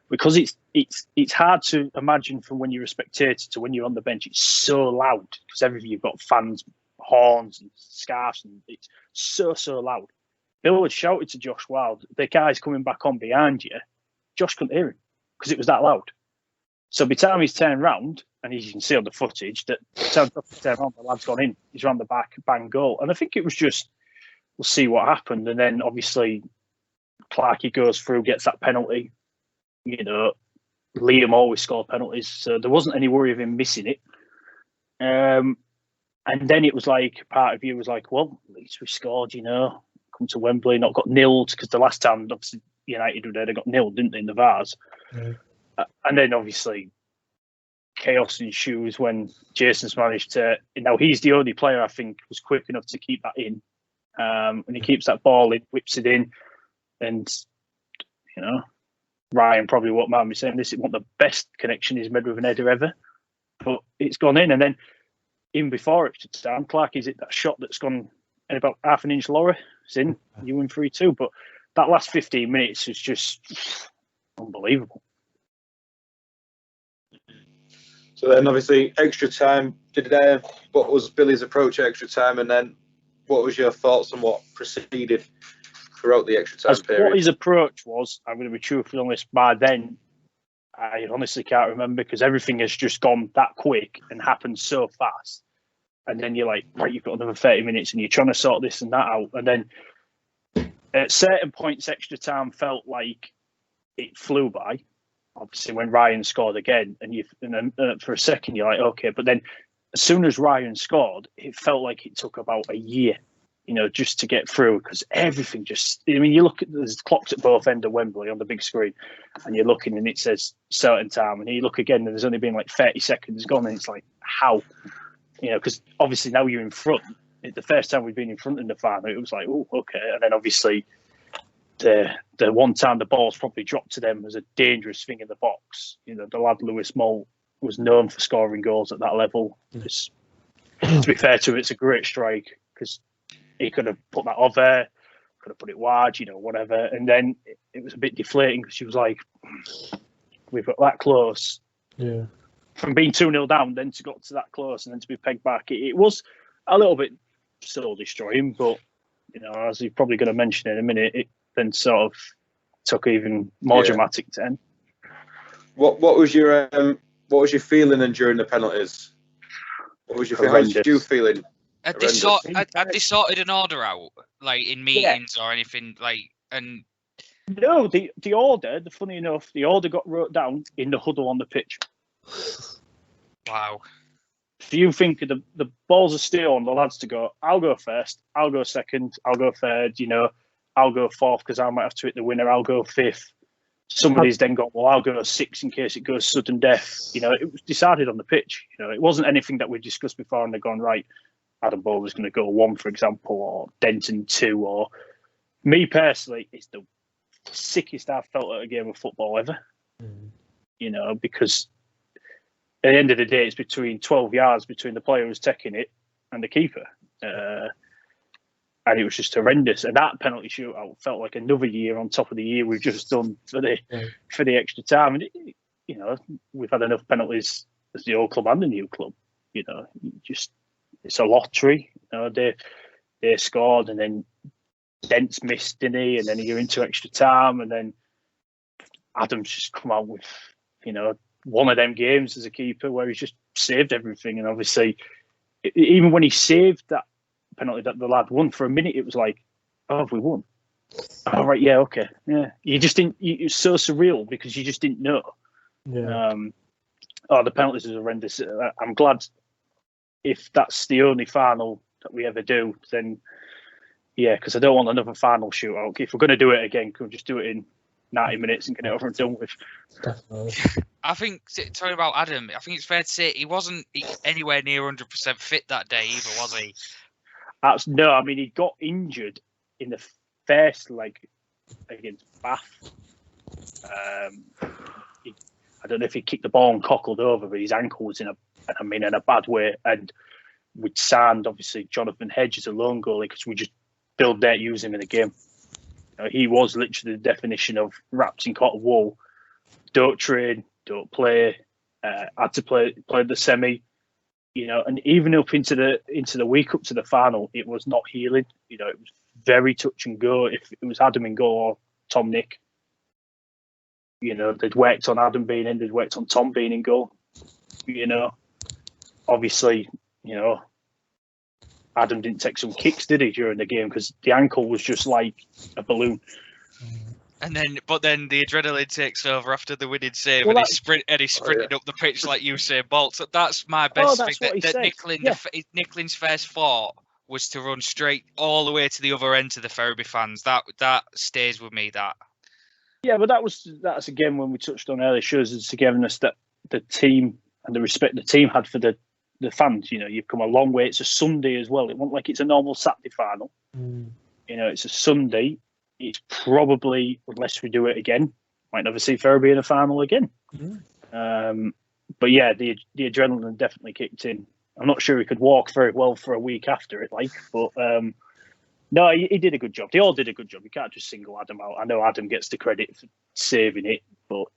[SPEAKER 4] Because it's hard to imagine from when you're a spectator to when you're on the bench. It's so loud because everything you've got fans, horns and scarves, and it's so loud. Bill had shouted to Josh Wild, the guy's coming back on behind you. Josh couldn't hear him because it was that loud. So by the time he's turned round, and as you can see on the footage, that the lad's gone in. He's round the back, bang, goal. And I think it was just, we'll see what happened. And then obviously Clarkey goes through, gets that penalty. You know, Liam always scored penalties, so there wasn't any worry of him missing it. And then it was like, part of you was like, well, at least we scored, you know, come to Wembley, not got nilled, because the last time, obviously, United were there, they got nilled, didn't they, in the Vars? Mm. And then obviously chaos ensues when Jason's managed to. Now he's the only player I think was quick enough to keep that in, and he keeps that ball in, whips it in, and you know Ryan probably won't mind me saying this. It wasn't the best connection he's made with an header ever, but it's gone in. And then even before extra time, Clarkey's hit that shot that's gone in about half an inch lower. It's in. You win 3-2, but that last 15 minutes was just unbelievable.
[SPEAKER 2] So then, obviously, extra time. What was Billy's approach at extra time, and then what was your thoughts on what proceeded throughout the extra time period?
[SPEAKER 4] What his approach was, I'm going to be truthfully honest. By then, I honestly can't remember because everything has just gone that quick and happened so fast. And then you're like, right, you've got another 30 minutes, and you're trying to sort this and that out. And then at certain points, extra time felt like it flew by. Obviously, when Ryan scored again, and then for a second you're like, okay, but then as soon as Ryan scored, it felt like it took about a year, just to get through, because everything just. I mean, you look at there's clocks at both ends of Wembley on the big screen, and you're looking, and it says certain time, and you look again, and there's only been like 30 seconds gone, and it's like how, because obviously now you're in front. The first time we've been in front in the final, it was like, oh, okay, and then obviously. The one time the ball's probably dropped to them was a dangerous thing in the box. The lad Lewis Moult was known for scoring goals at that level. To be fair to him, it's a great strike because he could have put that over, could have put it wide, whatever. And then it was a bit deflating because she was like, we've got that close.
[SPEAKER 3] Yeah.
[SPEAKER 4] From being 2-0 down, then to got to that close and then to be pegged back, it was a little bit soul destroying, but, as you're probably going to mention in a minute, it then sort of took even more dramatic turn.
[SPEAKER 2] What was your feeling during the penalties? What was your feeling? How was you feeling?
[SPEAKER 1] Had they sorted an order out, like in meetings or anything, like and?
[SPEAKER 4] No, the order. Funny enough, the order got wrote down in the huddle on the pitch.
[SPEAKER 1] Wow.
[SPEAKER 4] So you think the balls are still on the lads to go. I'll go first. I'll go second. I'll go third. I'll go fourth because I might have to hit the winner. I'll go fifth. Somebody's then got, well, I'll go sixth in case it goes sudden death. It was decided on the pitch. It wasn't anything that we discussed before and they're gone, right, Adam Bowler's going to go 1, for example, or Denton 2, or me personally, it's the sickest I've felt at a game of football ever. Because at the end of the day, it's between 12 yards between the player who's taking it and the keeper. And it was just horrendous. And that penalty shootout felt like another year on top of the year we've just done for the extra time. And we've had enough penalties as the old club and the new club. It's a lottery. They scored, and then Dent's missed, didn't he? And then you're into extra time, and then Adam's just come out with one of them games as a keeper where he's just saved everything. And obviously, even when he saved that penalty that the lad won, for a minute it was like, oh, have we won? Oh, right, yeah, okay, yeah. You just didn't. It was so surreal because you just didn't know.
[SPEAKER 3] Yeah.
[SPEAKER 4] The penalties is horrendous. I'm glad if that's the only final that we ever do, then yeah, because I don't want another final shootout. If we're going to do it again, can we just do it in 90 minutes and get it over and done with?
[SPEAKER 3] Definitely.
[SPEAKER 1] I think, talking about Adam, I think it's fair to say he wasn't anywhere near 100% fit that day either, was he?
[SPEAKER 4] No, I mean, he got injured in the first leg against Bath. I don't know if he kicked the ball and cockled over, but his ankle was in a bad way. And we'd signed, obviously, Jonathan Hedge as a lone goalie because we just build there, use him in the game. He was literally the definition of wrapped in cotton wool. Don't train, don't play. Had to play the semi. And even up into the week up to the final, it was not healing. It was very touch and go. If it was Adam in goal or Tom Nick, they'd worked on Adam being in, they'd worked on Tom being in goal. Obviously, Adam didn't take some kicks, did he, during the game? Because the ankle was just like a balloon.
[SPEAKER 1] But then the adrenaline takes over after the winning save,
[SPEAKER 4] Well,
[SPEAKER 1] and he's sprinting up the pitch like Usain Bolt. So that's my best thing. That Nickling's first thought was to run straight all the way to the other end to the Ferriby fans. That stays with me. That.
[SPEAKER 4] Yeah, but that's again when we touched on earlier, shows the togetherness that the team and the respect the team had for the fans. You've come a long way. It's a Sunday as well. It wasn't like it's a normal Saturday final. It's a Sunday. It's probably, unless we do it again, might never see Ferriby in a final again. But yeah, the adrenaline definitely kicked in. I'm not sure he could walk very well for a week after it, but no, he did a good job. They all did a good job. You can't just single Adam out. I know Adam gets the credit for saving it, but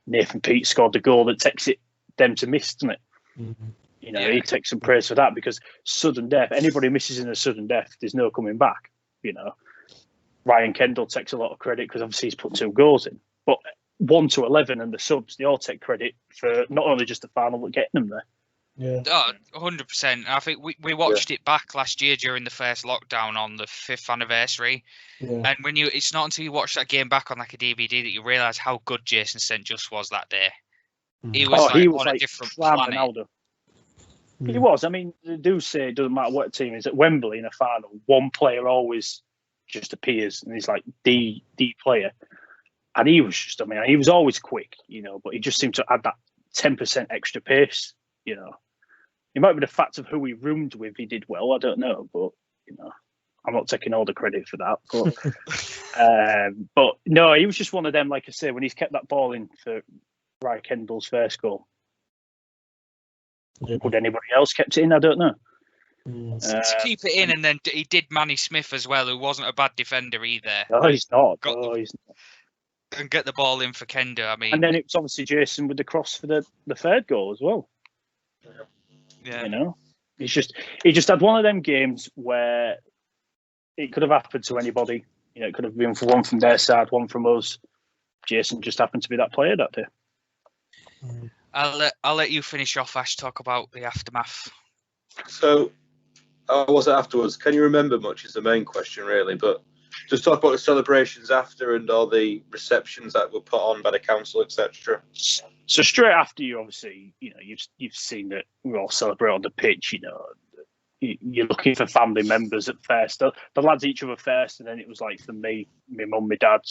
[SPEAKER 4] Nathan Peat scored the goal that takes them to miss, doesn't it? He takes some praise for that because sudden death. Anybody misses in a sudden death, there's no coming back. Ryan Kendall takes a lot of credit because obviously he's put 2 goals in. But 1 to 11 and the subs, they all take credit for not only just the final but getting them there.
[SPEAKER 3] Yeah.
[SPEAKER 1] 100%. I think we watched it back last year during the first lockdown on the 5th anniversary.
[SPEAKER 3] Yeah.
[SPEAKER 1] And it's not until you watch that game back on like a DVD that you realise how good Jason St. Just was that day. He was on a different planet.
[SPEAKER 4] Ronaldo. He was. I mean, they do say it doesn't matter what team is at Wembley in a final. One player always just appears, and he's like the player. And he was just, I mean, he was always quick, but he just seemed to add that 10% extra pace, It might be the fact of who he roomed with. He did well. I don't know, but I'm not taking all the credit for that. But no, he was just one of them. Like I say, when he's kept that ball in for Ry Kendall's first goal. Would anybody else kept it in? I don't know.
[SPEAKER 1] To keep it in, and then he did Manny Smith as well, who wasn't a bad defender either.
[SPEAKER 4] No, he's not.
[SPEAKER 1] He's not. And get the ball in for Kenda. I mean,
[SPEAKER 4] and then it was obviously Jason with the cross for the third goal as well.
[SPEAKER 1] Yeah,
[SPEAKER 4] he just had one of them games where it could have happened to anybody. It could have been for one from their side, one from us. Jason just happened to be that player that day.
[SPEAKER 1] I'll let you finish off, Ash. Talk about the aftermath.
[SPEAKER 2] So, how was it afterwards? Can you remember much? Is the main question, really. But just talk about the celebrations after and all the receptions that were put on by the council, etc.
[SPEAKER 4] So straight after you, obviously, you've seen that we all celebrate on the pitch. You're looking for family members at first. The lads each other first, and then it was like for me, my mum, my dad,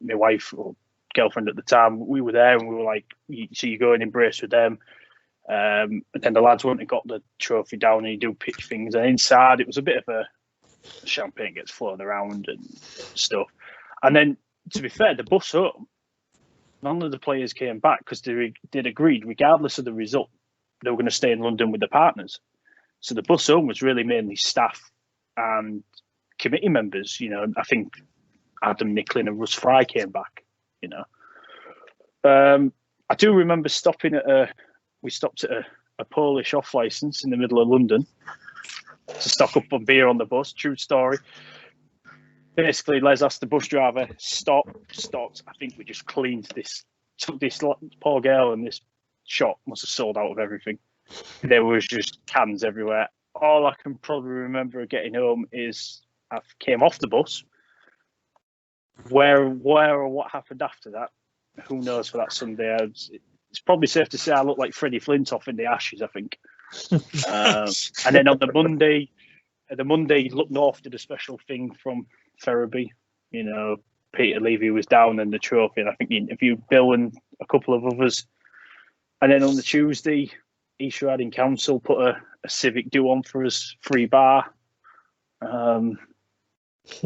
[SPEAKER 4] my wife or girlfriend at the time. We were there, and we were like, so you go and embrace with them. And then the lads went and got the trophy down, and you do pitch things. And inside, it was a bit of a champagne gets flown around and stuff. And then, to be fair, the bus home, none of the players came back because they'd agreed, regardless of the result, they were going to stay in London with their partners. So the bus home was really mainly staff and committee members. I think Adam Nicklin and Russ Fry came back. I do remember stopping at we stopped at a Polish off license in the middle of London to stock up on beer on the bus. True story. Basically, Les asked the bus driver, stopped. I think we just took this poor girl, and this shop must have sold out of everything. There was just cans everywhere. All I can probably remember getting home is I came off the bus. Where or what happened after that, who knows for that Sunday. It's probably safe to say I look like Freddie Flintoff in the Ashes, I think. And then on the Monday, Look North did a special thing from Ferriby. Peter Levy was down in the trophy, and I think he interviewed Bill and a couple of others. And then on the Tuesday, East Riding Council put a civic do on for us, free bar.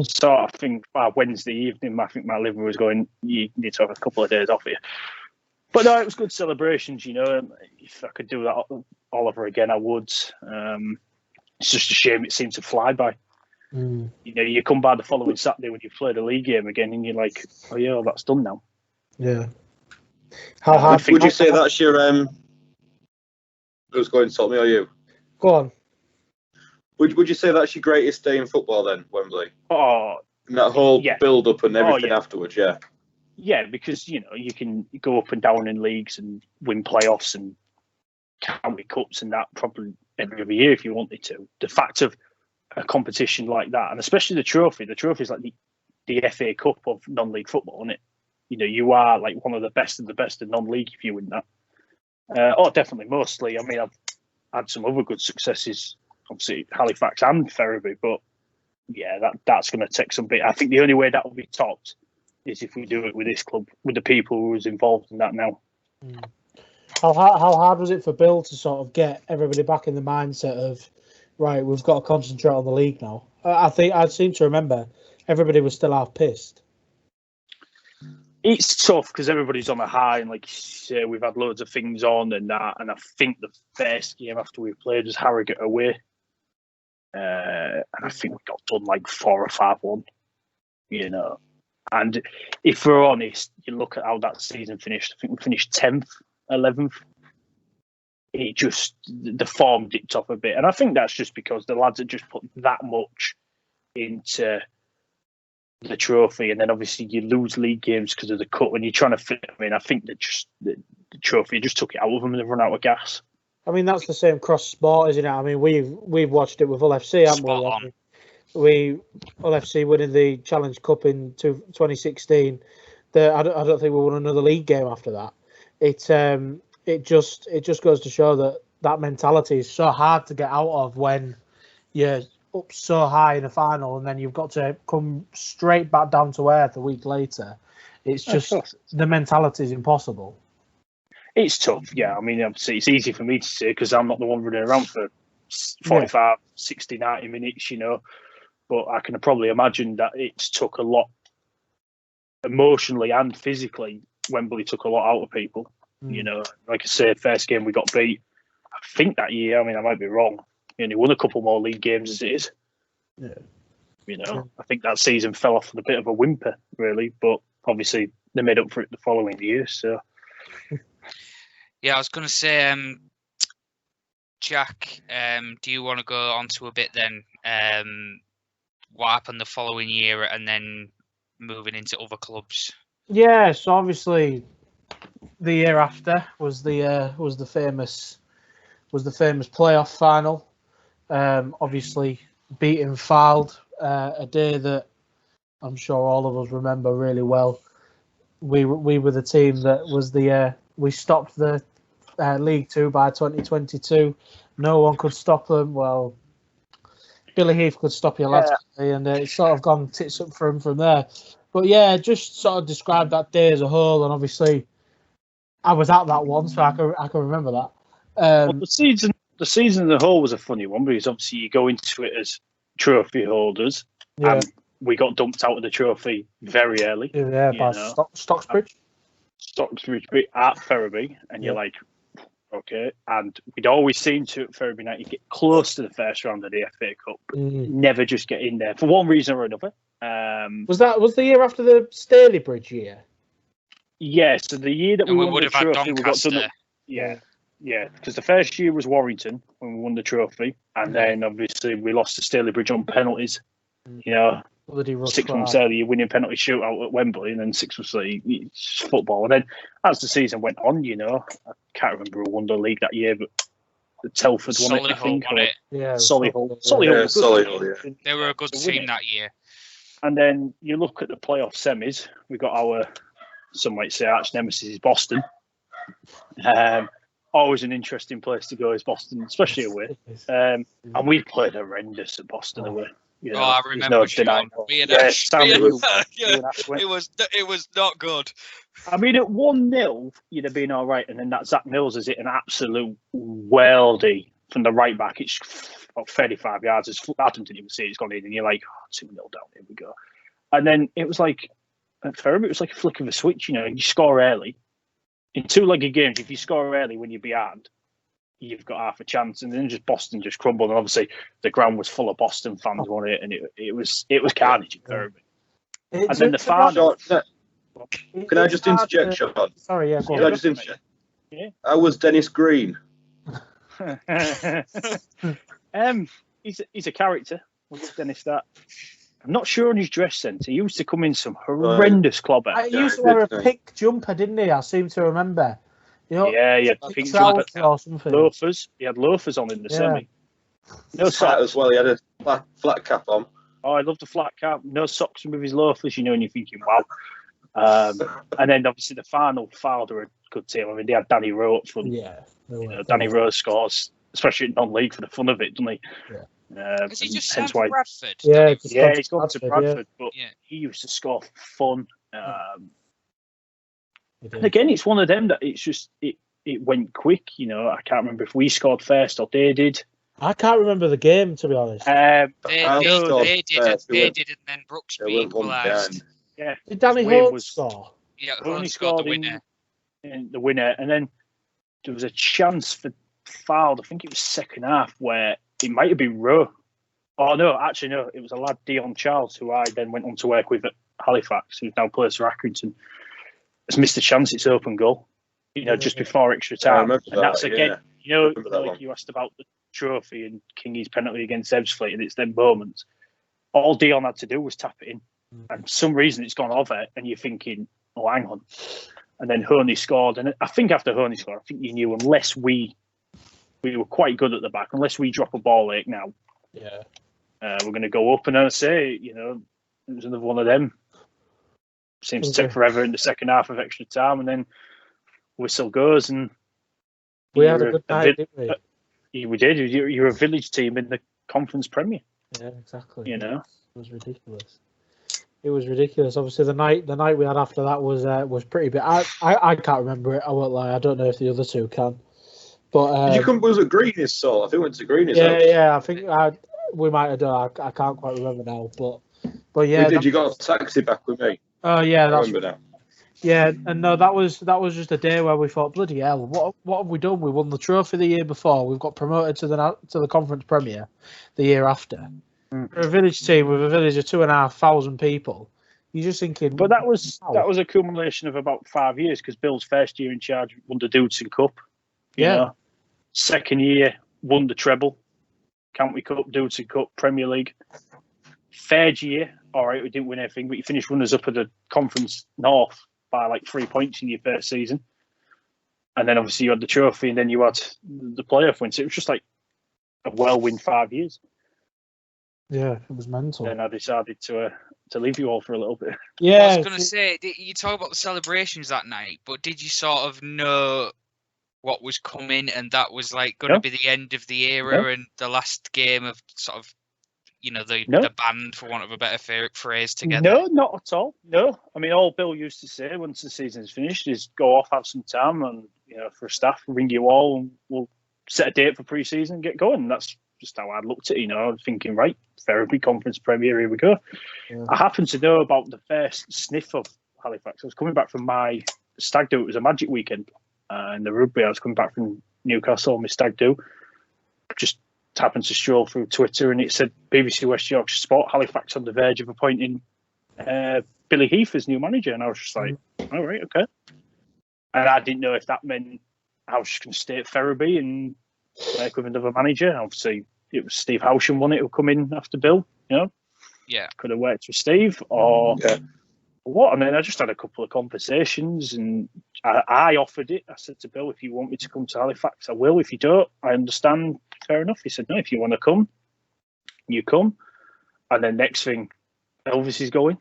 [SPEAKER 4] So I think Wednesday evening, I think my liver was going, you need to have a couple of days off here. But no, it was good celebrations, If I could do that all over again, I would. It's just a shame it seemed to fly by. You come by the following Saturday when you play the league game again, and you're like, oh yeah, well, that's done now.
[SPEAKER 3] Yeah. How hard
[SPEAKER 2] would you say that's your who's going to tell me or you?
[SPEAKER 3] Go on.
[SPEAKER 2] Would you say that's your greatest day in football then, Wembley?
[SPEAKER 4] Oh,
[SPEAKER 2] and that whole build up and everything afterwards, yeah.
[SPEAKER 4] Yeah, because you can go up and down in leagues and win playoffs and county cups and that probably every other year if you wanted to. The fact of a competition like that, and especially the trophy is like the FA Cup of non-league football, isn't it? You are like one of the best in non-league if you win that. Definitely, mostly. I mean, I've had some other good successes, obviously Halifax and Ferriby, but yeah, that's going to take some bit. I think the only way that will be topped is if we do it with this club, with the people who was involved in that now.
[SPEAKER 3] How hard was it for Bill to sort of get everybody back in the mindset of, right, we've got to concentrate on the league now? I think I seem to remember everybody was still half pissed.
[SPEAKER 4] It's tough because everybody's on a high, and like you say, we've had loads of things on and that. And I think the first game after we played was Harrogate away, and I think we got done like 4 or 5-1. And if we're honest, you look at how that season finished. I think we finished 10th, 11th. It just, the form dipped off a bit. And I think that's just because the lads had just put that much into the trophy. And then obviously you lose league games because of the cut when you're trying to fit them in. I think that just the trophy just took it out of them and they've run out of gas.
[SPEAKER 3] I mean, that's the same cross sport, isn't it? I mean, we've watched it with Hull FC, haven't
[SPEAKER 1] Spot
[SPEAKER 3] we?
[SPEAKER 1] on.
[SPEAKER 3] Hull FC winning the Challenge Cup in 2016. I don't think we won another league game after that. It just goes to show that mentality is so hard to get out of when you're up so high in a final and then you've got to come straight back down to earth a week later. It's just the mentality is impossible.
[SPEAKER 4] It's tough, yeah. I mean, obviously, it's easy for me to say because I'm not the one running around for 45, 60, 90 minutes, you know. But I can probably imagine that it's took a lot emotionally and physically. Wembley took a lot out of people, you know. Like I say, first game we got beat. I think that year, I mean, I might be wrong. We only won a couple more league games as it is.
[SPEAKER 3] Yeah.
[SPEAKER 4] You know, I think that season fell off with a bit of a whimper, really. But obviously, they made up for it the following year, so...
[SPEAKER 1] Yeah, I was going to say, Jack, do you want to go on to a bit then? What happened the following year and then moving into other clubs?
[SPEAKER 3] Yeah, so obviously the year after was the famous playoff final. Obviously beating Fylde, a day that I'm sure all of us remember really well. We were the team that was we stopped the League Two by 2022. No one could stop them. Well, Billy Heath could stop your lads, and it's sort of gone tits up for him from there. But yeah, just sort of describe that day as a whole, and obviously I was at that one, so I can remember that.
[SPEAKER 4] Well, the season as a whole was a funny one because obviously you go into it as trophy holders, and we got dumped out of the trophy very early.
[SPEAKER 3] Yeah, by Stocksbridge.
[SPEAKER 4] Stocksbridge at Ferriby, and you're like, okay. And we'd always seem to at Ferriby United get close to the first round of the FA Cup, but never just get in there for one reason or another. Was
[SPEAKER 3] the year after the Staley Bridge year?
[SPEAKER 4] Yeah, so the year that we won the trophy, we got done. Yeah, because the first year was Warrington when we won the trophy, and then obviously we lost to Staley Bridge on penalties. You know, 6 months earlier, you're winning penalty shootout at Wembley, and then 6 months later, it's football. And then as the season went on, you know, I can't remember who won the league that year, but Telford won it, I think.
[SPEAKER 3] Yeah,
[SPEAKER 4] Solihull.
[SPEAKER 2] Solihull.
[SPEAKER 1] They were a good team that year.
[SPEAKER 4] And then you look at the playoff semis, we got our, some might say, arch nemesis, Boston. Always an interesting place to go is Boston, especially away. And we played horrendous at Boston away. You know,
[SPEAKER 1] I remember. It was not good.
[SPEAKER 4] I mean, at 1-0, you'd have been all right, and then that Zach Mills is it an absolute weldy from the right back. It's about 35 yards. Adam didn't even see it's gone in, and you're like, 2-0 down. Here we go. And then it was like at Ferriby, it was like a flick of a switch. You know, you score early. In two-legged games, if you score early when you're behind, you've got half a chance. And then Boston just crumbled. And obviously, the ground was full of Boston fans on it, and it was carnage at Ferriby. And then the final.
[SPEAKER 2] Can I just interject, Sean?
[SPEAKER 3] Sorry, yeah.
[SPEAKER 2] Can I just interject? Yeah. I was Dennis Green.
[SPEAKER 4] He's a character. What's Dennis that? I'm not sure on his dress sense. He used to come in some horrendous clobber.
[SPEAKER 3] He used to wear a pink jumper, didn't he? I seem to remember. You know,
[SPEAKER 4] yeah, he had pink jumper. Loafers. He had loafers on in the semi.
[SPEAKER 2] No socks as well. He had a flat cap on.
[SPEAKER 4] Oh, I love the flat cap. No socks with his loafers, you know, and you're thinking, wow. And then obviously the final, Fylde are a good team. I mean, they had Danny Rowe up front.
[SPEAKER 3] Yeah.
[SPEAKER 4] Danny Rowe scores, especially in non-league for the fun of it, doesn't he?
[SPEAKER 3] Yeah.
[SPEAKER 1] Has he just signed for Bradford?
[SPEAKER 3] Yeah,
[SPEAKER 4] he's gone to Bradford, but he used to score for fun. And again, it's one of them that it's just it went quick. You know, I can't remember if we scored first or they did.
[SPEAKER 3] I can't remember the game, to be honest.
[SPEAKER 1] They did, and then Brooksby equalised.
[SPEAKER 4] Yeah,
[SPEAKER 3] did Danny Horne score?
[SPEAKER 1] Yeah, Horne scored the winner.
[SPEAKER 4] And then there was a chance for Fylde. I think it was second half where it might have been Rowe. Oh no, actually no, it was a lad Dion Charles who I then went on to work with at Halifax, who now plays for Accrington. Has missed a chance. It's open goal. You know, just before extra time, and that's again. You know, like you asked about the trophy and Kingy's penalty against Ebbsfleet, and it's them moments. All Dion had to do was tap it in, and for some reason it's gone over, and you're thinking, "Oh, hang on." And then Honey scored, and I think after Honey scored, I think you knew unless we we were quite good at the back. Unless we drop a ball late now, we're going to go up. And I say, you know, it was another one of them. Seems to take forever in the second half of extra time, and then whistle goes, and
[SPEAKER 3] we had a good night, didn't we?
[SPEAKER 4] We did. You're a village team in the Conference Premier.
[SPEAKER 3] Yeah, exactly.
[SPEAKER 4] You know,
[SPEAKER 3] it was ridiculous. It was ridiculous. Obviously, the night we had after that was pretty big. I can't remember it. I won't lie. I don't know if the other two can. But
[SPEAKER 2] did you come? Was it Green's soul? I think we went to Green's.
[SPEAKER 3] Yeah. I think we might have done. I can't quite remember now. But yeah.
[SPEAKER 2] You got a taxi back with me?
[SPEAKER 3] Oh yeah,
[SPEAKER 2] I remember now.
[SPEAKER 3] Yeah, and no, that was just a day where we thought, bloody hell, what have we done? We won the trophy the year before. We've got promoted to the Conference Premier the year after. We're a village team with a village of 2,500 people. You're just thinking,
[SPEAKER 4] but that was a accumulation of about 5 years, because Bill's first year in charge won the Dudson Cup. You know? Second year won the treble, County Cup, Dudson Cup, Premier League. Third year, all right, we didn't win anything, but you finished runners up at the Conference North by like 3 points in your first season. And then obviously you had the trophy, and then you had the playoff win. So it was just like a whirlwind 5 years.
[SPEAKER 3] Yeah, it was mental.
[SPEAKER 4] Then I decided to leave you all for a little bit.
[SPEAKER 3] Yeah.
[SPEAKER 1] I was going to say, you talk about the celebrations that night, but did you sort of know what was coming, and that was like going to be the end of the era and the last game of sort of, you know, the band, for want of a better phrase, together?
[SPEAKER 4] No, not at all. No. I mean, all Bill used to say once the season's finished is go off, have some time, and, you know, for staff, ring you all, and we'll set a date for pre-season and get going. And that's just how I looked at it, you know. I was thinking, right, Therapy Conference Premier, here we go. Yeah. I happen to know about the first sniff of Halifax. I was coming back from my stag do. It was a Magic weekend in the rugby. I was coming back from Newcastle on my stag do. Just happened to stroll through Twitter, and it said BBC West Yorkshire Sport, Halifax on the verge of appointing Billy Heath as new manager. And I was just like, all right, okay. And I didn't know if that meant I was just going to stay at Ferriby and work with another manager. Obviously, it was Steve Howsham won it, who come in after Bill, you know?
[SPEAKER 1] Yeah.
[SPEAKER 4] Could have worked with Steve or what? And then I just had a couple of conversations, and I offered it. I said to Bill, if you want me to come to Halifax, I will. If you don't, I understand. Fair enough. He said, no, if you want to come, you come. And then next thing, Elvis is going,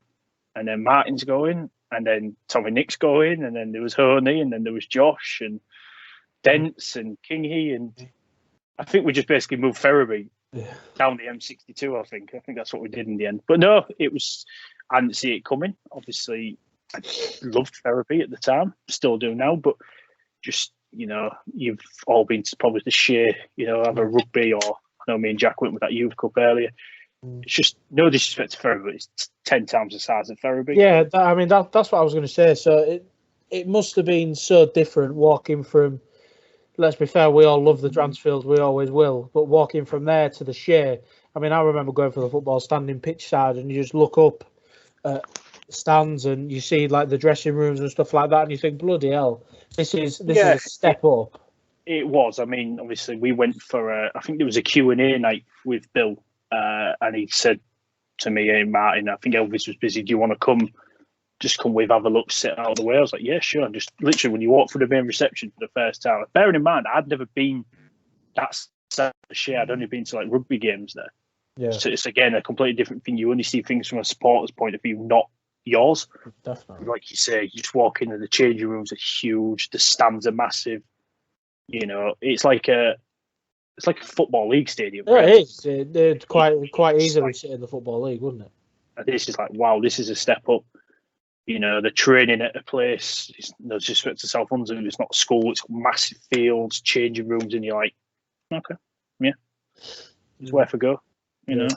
[SPEAKER 4] and then Martin's going, and then Tommy Nick's going, and then there was Honey, and then there was Josh and Dents and Kingy, and I think we just basically moved Ferriby down the M62. I think that's what we did in the end. But no, it was, I didn't see it coming. Obviously, I loved Ferriby at the time, still do now, but just, you know, you've all been to probably the Shea, you know, have a rugby, or I know me and Jack went with that youth cup earlier. It's just no disrespect to Ferriby, but it's 10 times the size of Ferriby.
[SPEAKER 3] Yeah, that's what I was going to say. So it must have been so different walking from, let's be fair, we all love the Dransfield, we always will, but walking from there to the Shea, I mean, I remember going for the football, standing pitch side, and you just look up at stands and you see like the dressing rooms and stuff like that, and you think, bloody hell, this is a step up.
[SPEAKER 4] It was. I mean, obviously, we went for I think there was a Q&A night with Bill, and he said to me, hey, Martin, I think Elvis was busy. Do you want to come? Just come with, have a look, sit out of the way. I was like, yeah, sure. And just literally, when you walk through the main reception for the first time, bearing in mind, I'd never been that side of the Shea. I'd only been to like rugby games there.
[SPEAKER 3] Yeah.
[SPEAKER 4] So it's again a completely different thing. You only see things from a supporter's point of view, not yours.
[SPEAKER 3] Definitely.
[SPEAKER 4] Like you say, you just walk in and the changing rooms are huge. The stands are massive. You know, it's like a football league stadium.
[SPEAKER 3] Yeah, it is. They'd quite easily sit in the football league, wouldn't it?
[SPEAKER 4] And this is like, wow, this is a step up. You know, the training at a place, it's no disrespect to South London, it's not a school, it's massive fields, changing rooms, and you're like, okay, yeah, it's worth a go, you know.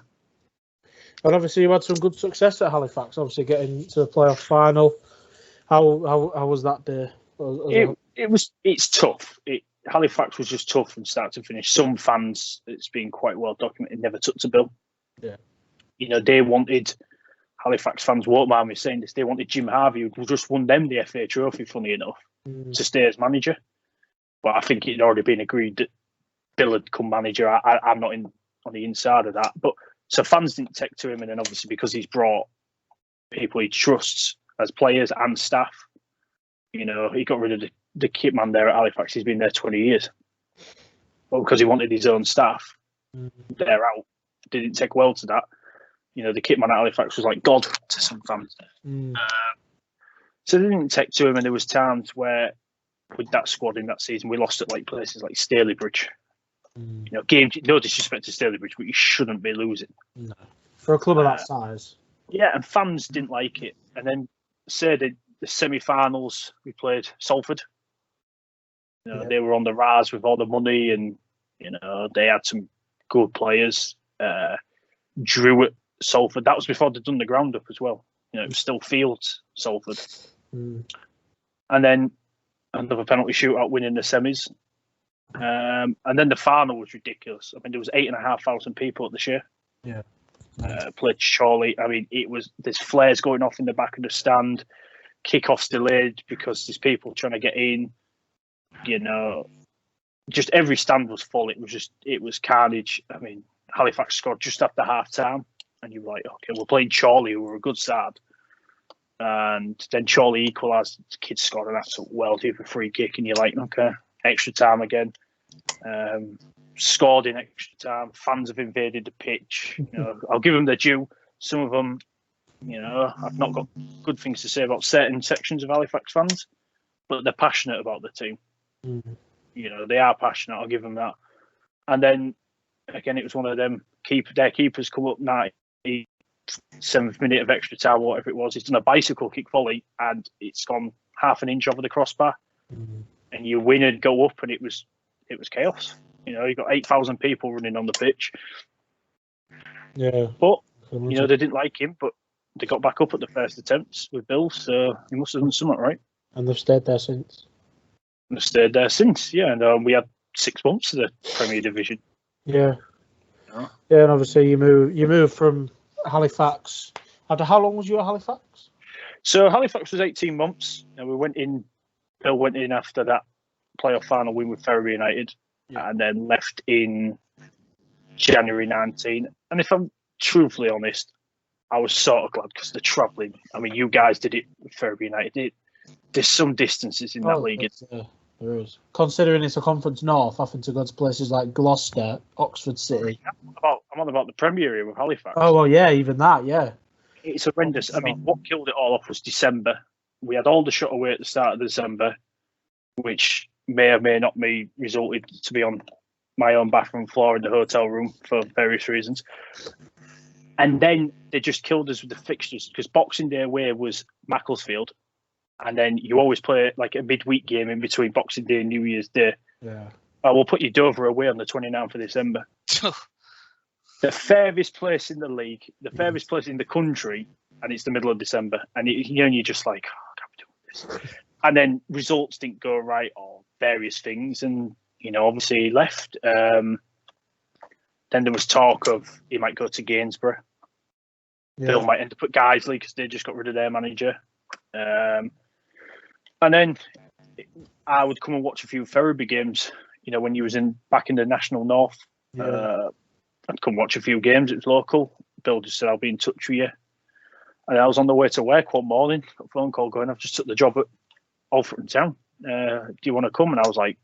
[SPEAKER 3] And obviously, you had some good success at Halifax, obviously getting to the playoff final. How was that day?
[SPEAKER 4] It's tough. Halifax was just tough from start to finish. Some fans, it's been quite well documented, never took to Bill.
[SPEAKER 3] Yeah.
[SPEAKER 4] You know, they wanted, Halifax fans won't mind me saying this, they wanted Jim Harvey, who just won them the FA Trophy, funny enough, to stay as manager. But I think it had already been agreed that Bill had come manager. I'm not on the inside of that. But so fans didn't take to him, and then obviously because he's brought people he trusts as players and staff, you know, he got rid of the Kitman there at Halifax. He's been there 20 years. but because he wanted his own staff,
[SPEAKER 3] Mm.
[SPEAKER 4] they're out. Didn't take well to that. You know, the kitman at Halifax was like God to some fans.
[SPEAKER 3] Mm.
[SPEAKER 4] So they didn't take to him, and there was times where with that squad in that season, we lost at like places like Stalybridge.
[SPEAKER 3] Mm.
[SPEAKER 4] You know, games. No disrespect to Stalybridge, but you shouldn't be losing.
[SPEAKER 3] No. For a club of that size.
[SPEAKER 4] Yeah, and fans didn't like it. And then, say the semi-finals, we played Salford. You know, they were on the rise with all the money, and you know they had some good players. Drew at Salford. That was before they'd done the ground up as well. You know, it was still Fields, Salford.
[SPEAKER 3] Mm.
[SPEAKER 4] And then another penalty shootout winning the semis. And then the final was ridiculous. I mean, there was 8,500 people at the show.
[SPEAKER 3] Yeah.
[SPEAKER 4] Played Chorley. I mean, there's flares going off in the back of the stand. Kickoffs delayed because there's people trying to get in. You know, just every stand was full. It was carnage. I mean, Halifax scored just after half time, and you were like, okay, we're playing Chorley, who were a good side. And then Chorley equalised. The kids scored an absolute welter for free kick, and you're like, okay, extra time again. Scored in extra time. Fans have invaded the pitch. You know, I'll give them their due. Some of them, you know, I've not got good things to say about certain sections of Halifax fans, but they're passionate about the team.
[SPEAKER 3] Mm-hmm.
[SPEAKER 4] You know, they are passionate. I'll give them that. And then again, it was one of them. Their keepers come up 97th minute of extra time, whatever it was. He's done a bicycle kick volley, and it's gone half an inch over the crossbar.
[SPEAKER 3] Mm-hmm.
[SPEAKER 4] And you win and go up, and it was chaos. You know, you got 8,000 people running on the pitch.
[SPEAKER 3] Yeah.
[SPEAKER 4] But you know, they didn't like him, but they got back up at the first attempts with Bill, so he must have done something right.
[SPEAKER 3] And they've stayed there since.
[SPEAKER 4] And they've stayed there since, yeah. And we had 6 months of the Premier Division.
[SPEAKER 3] Yeah.
[SPEAKER 4] Yeah.
[SPEAKER 3] Yeah, and obviously you moved from Halifax. After how long was you at Halifax?
[SPEAKER 4] So Halifax was 18 months, and Bill went in after that playoff final win with Ferriby United, and then left in January 19. And if I'm truthfully honest, I was sort of glad because the travelling. I mean, you guys did it with Ferriby United. There's some distances in that league.
[SPEAKER 3] There is. Considering it's a Conference North, having to go to places like Gloucester, Oxford City.
[SPEAKER 4] I'm on about the Premier here with Halifax.
[SPEAKER 3] Oh, well, yeah, even that, yeah.
[SPEAKER 4] It's horrendous. I mean, what killed it all off was December. We had all the shut away at the start of December, which may or may not be resulted to be on my own bathroom floor in the hotel room for various reasons. And then they just killed us with the fixtures because Boxing Day away was Macclesfield. And then you always play like a midweek game in between Boxing Day and New Year's Day.
[SPEAKER 3] Yeah.
[SPEAKER 4] We'll put you Dover away on the 29th of December. The furthest place in the league, the furthest place in the country, and it's the middle of December. And you're just like, oh, I can't be doing this. And then results didn't go right or various things. And, you know, obviously he left. Then there was talk of he might go to Gainsborough. Yeah. Bill might end up at Guiseley because they just got rid of their manager. And then I would come and watch a few Ferriby games, you know, when you was back in the National North. Yeah. I'd come watch a few games. It was local. Bill just said, I'll be in touch with you. And I was on the way to work one morning, got a phone call going, I've just took the job at Alfreton Town. Do you want to come? And I was like,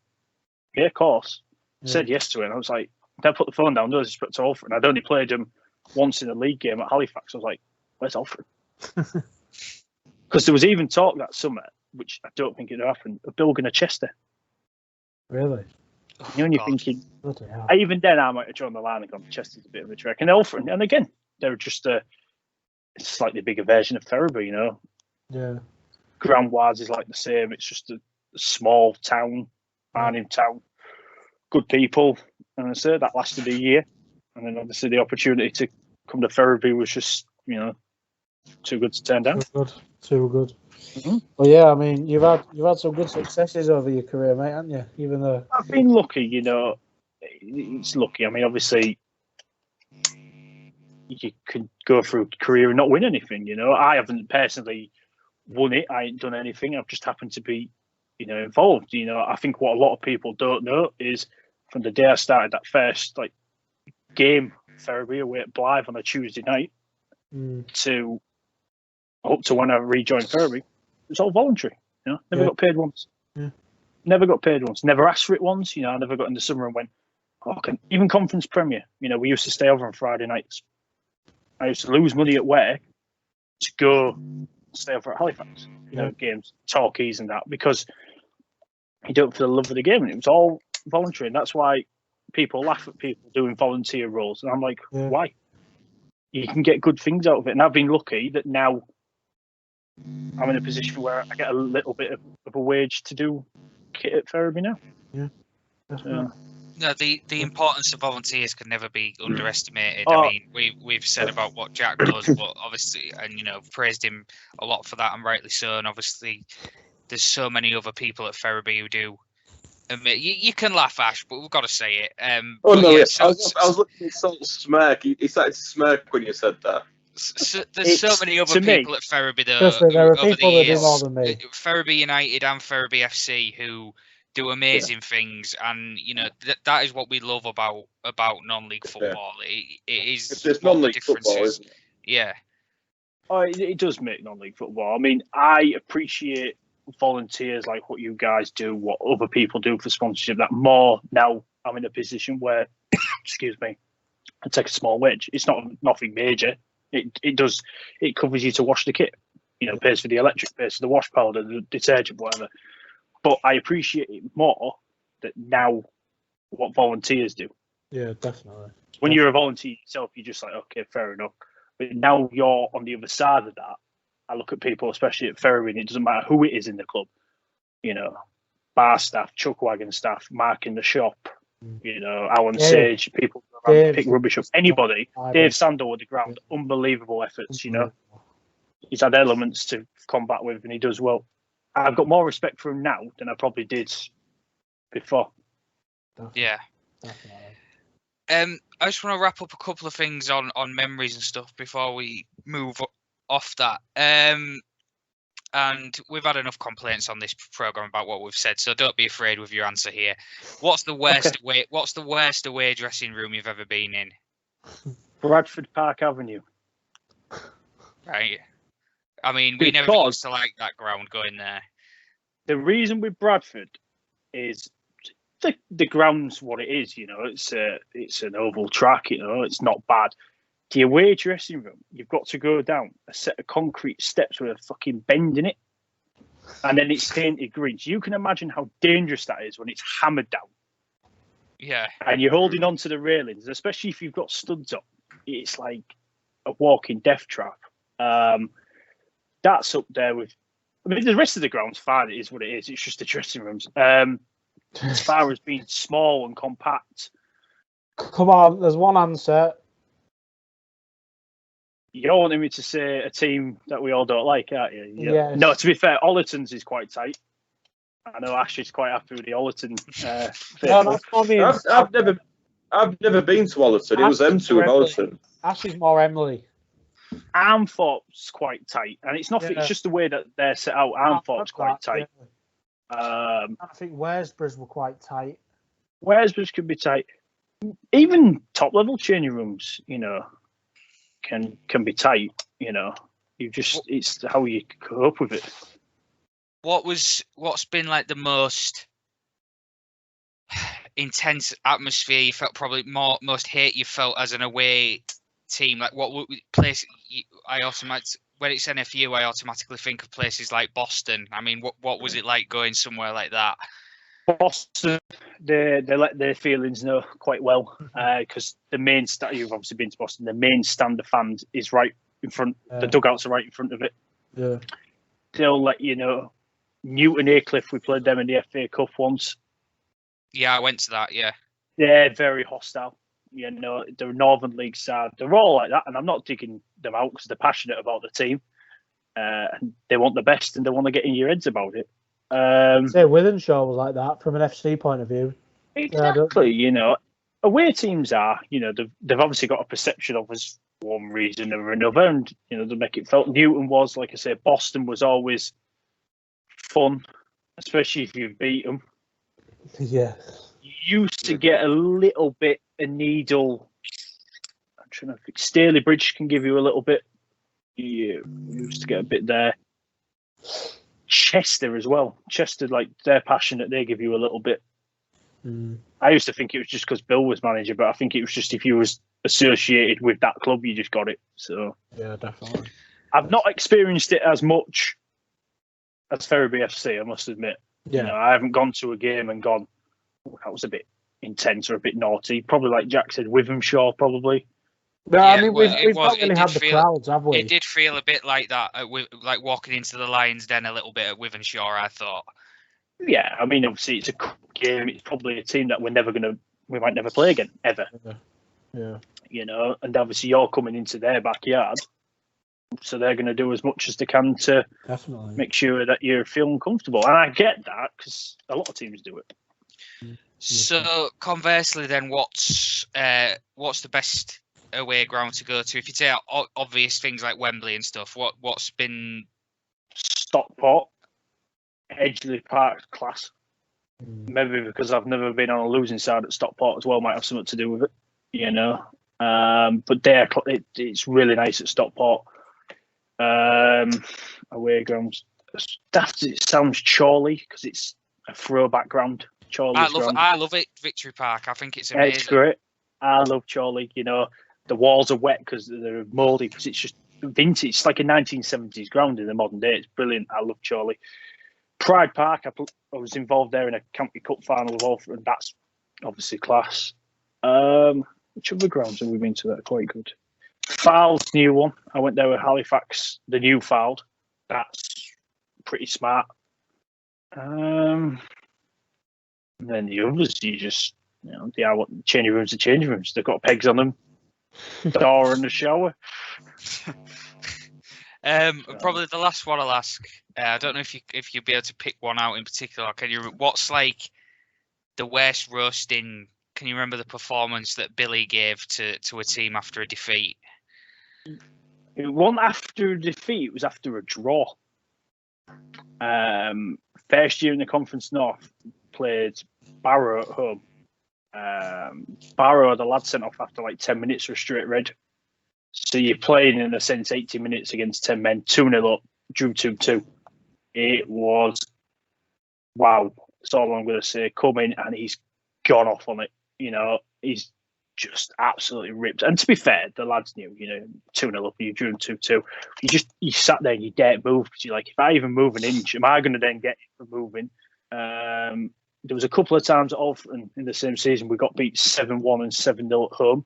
[SPEAKER 4] yeah, of course. Yeah. Said yes to it. And I was like, then I put the phone down, no disrespect to Alfreton. I'd only played him once in a league game at Halifax. I was like, where's Alfreton? Because there was even talk that summer, which I don't think it would happen, of Bill going to Chester.
[SPEAKER 3] Really?
[SPEAKER 4] You know, and you're thinking, even then I might have drawn the line and gone, Chester's a bit of a trek. And Alfreton, and again, they're just a slightly bigger version of Ferriby, you know.
[SPEAKER 3] Yeah.
[SPEAKER 4] Ground-wise is like the same. It's just a small town, mining town, good people. And I say that lasted a year. And then obviously the opportunity to come to Ferriby was just, you know, too good to turn down.
[SPEAKER 3] Too good.
[SPEAKER 4] Mm-hmm.
[SPEAKER 3] Well, yeah, I mean, you've had some good successes over your career, mate, haven't you? Even though
[SPEAKER 4] I've been lucky, you know, it's lucky. I mean, obviously, you can go through a career and not win anything. You know, I haven't personally won it. I ain't done anything. I've just happened to be, you know, involved. You know, I think what a lot of people don't know is from the day I started that first game Ferriby away at Blythe on a Tuesday night to up to when I rejoined Ferriby, it was all voluntary. You know, never got paid once.
[SPEAKER 3] Yeah.
[SPEAKER 4] Never got paid once. Never asked for it once. You know, I never got in the summer and went, Okay, even Conference Premier. You know, we used to stay over on Friday nights. I used to lose money at work to go stay over at Halifax. You know, games, talkies and that, because you do it for the love of the game. And it was all voluntary, and that's why people laugh at people doing volunteer roles. And I'm like, why? You can get good things out of it. And I've been lucky that now I'm in a position where I get a little bit of a wage to do kit at Ferriby now.
[SPEAKER 3] Yeah.
[SPEAKER 4] So,
[SPEAKER 1] No, the importance of volunteers can never be underestimated.
[SPEAKER 4] Oh.
[SPEAKER 1] I mean, we've said about what Jack does, but obviously, and you know, praised him a lot for that, and rightly so. And obviously, there's so many other people at Ferriby who do. You can laugh, Ash, but we've got to say it.
[SPEAKER 2] I was looking at Salt's smirk. He started to smirk when you said that.
[SPEAKER 1] There's so many other people at Ferriby though.
[SPEAKER 3] There are people that do more than me.
[SPEAKER 1] Ferriby United and Ferriby FC who do amazing things, and you know that is what we love about non-league football. It is.
[SPEAKER 2] It's non-league football, isn't it?
[SPEAKER 1] Yeah.
[SPEAKER 4] Oh, it does make non-league football. I mean, I appreciate volunteers like what you guys do, what other people do for sponsorship. That more now. I'm in a position where, excuse me, I take a small wage. It's not nothing major. It covers you to wash the kit. You know, pays for the electric, pays for the wash powder, the detergent, whatever. But I appreciate it more that now what volunteers do.
[SPEAKER 3] Yeah, definitely.
[SPEAKER 4] When you're a volunteer yourself, you're just like, okay, fair enough. But now you're on the other side of that. I look at people, especially at Ferriby, and it doesn't matter who it is in the club. You know, bar staff, chuck wagon staff, Mark in the shop, you know, Alan Sage, people who around pick rubbish up. Anybody, Dave Sandor with the ground, unbelievable efforts, you know. He's had elements to combat with, and he does well. I've got more respect for him now than I probably did before.
[SPEAKER 1] Yeah. I just want to wrap up a couple of things on memories and stuff before we move off that. And we've had enough complaints on this program about what we've said, so don't be afraid with your answer here. What's the worst away? What's the worst away dressing room you've ever been in?
[SPEAKER 4] Bradford Park Avenue.
[SPEAKER 1] Right. I mean, we never used to like that ground going there.
[SPEAKER 4] The reason with Bradford is the ground's what it is. You know, it's an oval track. You know, it's not bad. The away dressing room, you've got to go down a set of concrete steps with a fucking bend in it, and then it's painted green. So you can imagine how dangerous that is when it's hammered down.
[SPEAKER 1] Yeah.
[SPEAKER 4] And you're holding on to the railings, especially if you've got studs up. It's like a walking death trap. That's up there with. I mean, the rest of the ground's fine. It is what it is. It's just the dressing rooms. As far as being small and compact.
[SPEAKER 3] Come on, there's one answer.
[SPEAKER 4] You're wanting me to say a team that we all don't like, aren't you?
[SPEAKER 3] Yes.
[SPEAKER 4] No, to be fair, Ollerton's is quite tight. I know Ash is quite happy with the Ollerton.
[SPEAKER 2] I've never been to Ollerton. It was them two with Ollerton.
[SPEAKER 3] Ash is more Emily.
[SPEAKER 4] Armthorpe's quite tight, and it's nothing. It's just the way that they're set out. Armthorpe's quite tight.
[SPEAKER 3] I think Weresborough's were quite tight.
[SPEAKER 4] Weresborough's could be tight. Even top level changing rooms, you know, can be tight. You know, it's how you cope with it.
[SPEAKER 1] What's been like the most intense atmosphere you felt, probably most hate you felt as an away team? Like what place when it's NFU, I automatically think of places like Boston. I mean, what was it like going somewhere like that?
[SPEAKER 4] Boston, they let their feelings know quite well, because the main stand, you've obviously been to Boston, the main stand of fans is right in front, the dugouts are right in front of it.
[SPEAKER 3] Yeah.
[SPEAKER 4] They'll let you know. Newton Aycliffe, we played them in the FA Cup once.
[SPEAKER 1] Yeah, I went to that, yeah.
[SPEAKER 4] They're very hostile. You know, the Northern League side, they're all like that, and I'm not digging them out because they're passionate about the team. And they want the best, and they want to get in your heads about it.
[SPEAKER 3] Say Wythenshawe was like that from an FC point of view.
[SPEAKER 4] Exactly, you know. Away teams are, you know, they've obviously got a perception of us for one reason or another, and, you know, they make it felt. Newton was, like I say, Boston was always fun, especially if you beat them.
[SPEAKER 3] Yeah.
[SPEAKER 4] You used to get a little bit a needle. I'm trying to think. Staley Bridge can give you a little bit. You used to get a bit there. Chester as well. Chester, like, they're passionate. They give you a little bit. I used to think it was just because Bill was manager, but I think it was just if you was associated with that club, you just got it. So
[SPEAKER 3] yeah, definitely.
[SPEAKER 4] I've not experienced it as much as Ferriby FC, I must admit.
[SPEAKER 3] Yeah.
[SPEAKER 4] You know, I haven't gone to a game and gone, oh, that was a bit intense or a bit naughty. Probably like Jack said, Wivenshaw, probably.
[SPEAKER 3] No,
[SPEAKER 1] Yeah,
[SPEAKER 3] I mean,
[SPEAKER 1] well,
[SPEAKER 3] we've not really had the crowds, have we?
[SPEAKER 1] It did feel a bit like that, like walking into the Lions' Den a little bit at Wivenshaw, I thought.
[SPEAKER 4] Yeah, I mean, obviously it's a cup game. It's probably a team that we might never play again, ever.
[SPEAKER 3] Yeah.
[SPEAKER 4] You know, and obviously you're coming into their backyard, so they're going to do as much as they can to
[SPEAKER 3] Definitely
[SPEAKER 4] make sure that you're feeling comfortable. And I get that because a lot of teams do it.
[SPEAKER 1] So conversely, then, what's the best away ground to go to? If you take out obvious things like Wembley and stuff, what's been
[SPEAKER 4] Stockport, Edgeley Park class. Maybe because I've never been on a losing side at Stockport as well, might have something to do with it, you know. But it's really nice at Stockport. Away grounds. Daft it sounds Chorley because it's a throwback ground.
[SPEAKER 1] I love it, Victory Park. I think it's amazing.
[SPEAKER 4] It's great. I love Chorley. You know, the walls are wet because they're mouldy because it's just vintage. It's like a 1970s ground in the modern day. It's brilliant. I love Chorley. Pride Park. I was involved there in a county cup final of all, and that's obviously class. Which other grounds have we been to that are quite good? Fylde's new one. I went there with Halifax, the new Fylde. That's pretty smart. And then the others, you just, you know, they are what changing rooms are changing rooms. They've got pegs on them, door and the shower.
[SPEAKER 1] Probably the last one I'll ask. I don't know if you'll be able to pick one out in particular. What's like the worst roasting? Can you remember the performance that Billy gave to a team after a defeat?
[SPEAKER 4] It wasn't after a defeat. It was after a draw. First year in the Conference North, played Barrow at home. Barrow, the lad sent off after like 10 minutes for a straight red. So you're playing, in a sense, 80 minutes against 10 men, 2-0 up, drew 2-2. It was, wow, that's all I'm going to say. Come in and he's gone off on it. You know, he's just absolutely ripped. And to be fair, the lads knew, you know, 2-0 up, you drew 2-2. You sat there and you daren't move because you're like, if I even move an inch, am I going to then get it for moving? There was a couple of times in the same season we got beat 7-1 and 7-0 at home.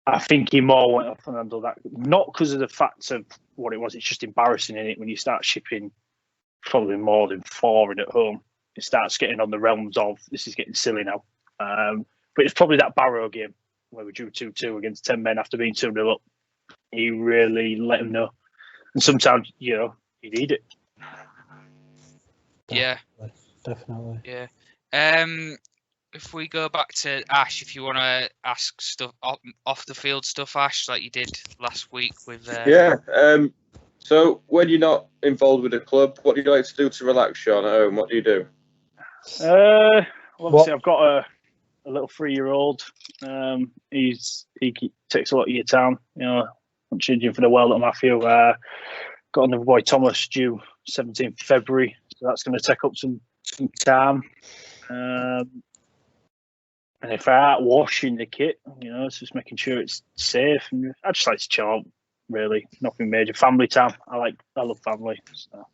[SPEAKER 4] I think he more went off and handled that, not because of the fact of what it was. It's just embarrassing in it when you start shipping probably more than 4 in at home. It starts getting on the realms of this is getting silly now. But it's probably that Barrow game where we drew 2-2 against 10 men after being 2-0 up. He really let him know. And sometimes, you know, you need it.
[SPEAKER 1] Yeah.
[SPEAKER 3] Definitely.
[SPEAKER 1] Yeah. If we go back to Ash, if you want to ask stuff off the field stuff, Ash, like you did last week with.
[SPEAKER 2] So when you're not involved with a club, what do you like to do to relax, Sean, at home? What do you do?
[SPEAKER 4] Well, obviously, I've got a little 3-year-old. He takes a lot of your time. You know, I'm changing for the world at Matthew. Got another boy, Thomas, due 17th February. So that's going to take up some time. And if I aren't washing the kit, you know, it's just making sure it's safe. And I just like to chill out, really. Nothing major. Family time. I love family. So.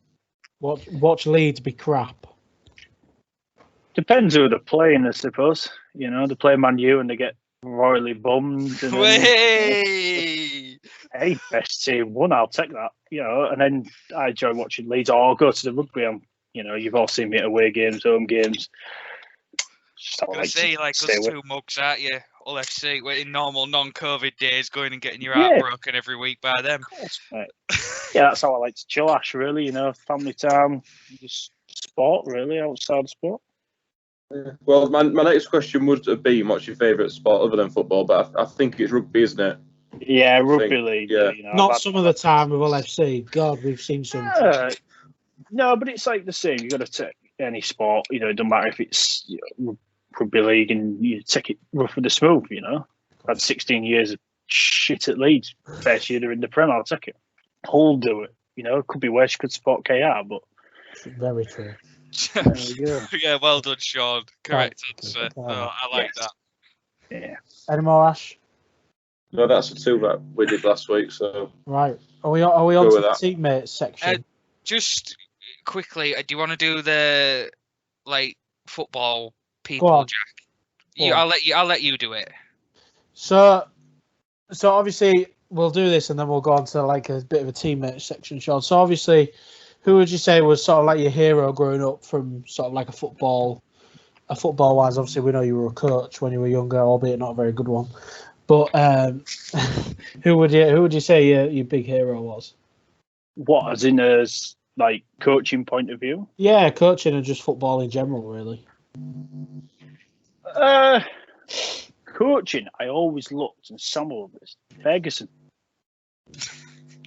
[SPEAKER 3] Watch Leeds be crap.
[SPEAKER 4] Depends who they're playing, I suppose. You know, they play Man U and they get royally bummed. And then, hey, best team won. I'll take that. You know, and then I enjoy watching Leeds. Or I'll go to the rugby. You know, you've all seen me at away games, home games.
[SPEAKER 1] I see, like us two mugs, aren't you? All FC, in normal non-COVID days, going and getting your heart broken every week by them.
[SPEAKER 4] Course, yeah, that's how I like to chill, Ash, really. You know, family time, just sport, really, outside of sport.
[SPEAKER 2] Yeah. Well, my next question would have been, what's your favourite sport other than football? But I think it's rugby, isn't it?
[SPEAKER 4] Yeah, rugby league.
[SPEAKER 2] Yeah.
[SPEAKER 4] You know,
[SPEAKER 3] not some of the time with LFC. God, we've seen some.
[SPEAKER 4] No, but it's like the same. You got to take any sport. You know, it doesn't matter if it's rugby league and you take it rough with the smooth. You know, I've had 16 years of shit at Leeds. First year they're in the Prem, I'll take it. Hull do it. You know, it could be worse. You could support KR, but
[SPEAKER 3] very true.
[SPEAKER 4] There we go.
[SPEAKER 1] Yeah, well done, Sean. Correct answer.
[SPEAKER 3] Okay.
[SPEAKER 1] I like
[SPEAKER 4] Yes.
[SPEAKER 1] that.
[SPEAKER 4] Yeah.
[SPEAKER 3] Any more, Ash?
[SPEAKER 2] No, that's the two that we did last week. So
[SPEAKER 3] Right. Are we on
[SPEAKER 2] Go
[SPEAKER 3] to
[SPEAKER 2] with
[SPEAKER 3] the
[SPEAKER 2] that.
[SPEAKER 3] teammates section?
[SPEAKER 1] Just quickly, do you want to do the football
[SPEAKER 3] Go
[SPEAKER 1] people,
[SPEAKER 3] on.
[SPEAKER 1] Jack?
[SPEAKER 3] Go on.
[SPEAKER 1] I'll let you do it.
[SPEAKER 3] So obviously we'll do this and then we'll go on to like a bit of a teammate section, Sean. So obviously, who would you say was sort of like your hero growing up from sort of like a football wise? Obviously, we know you were a coach when you were younger, albeit not a very good one. But who would you say your big hero was?
[SPEAKER 4] What, as in as like coaching point of view?
[SPEAKER 3] Yeah, coaching and just football in general, really.
[SPEAKER 4] Coaching, I always looked and some of this Ferguson,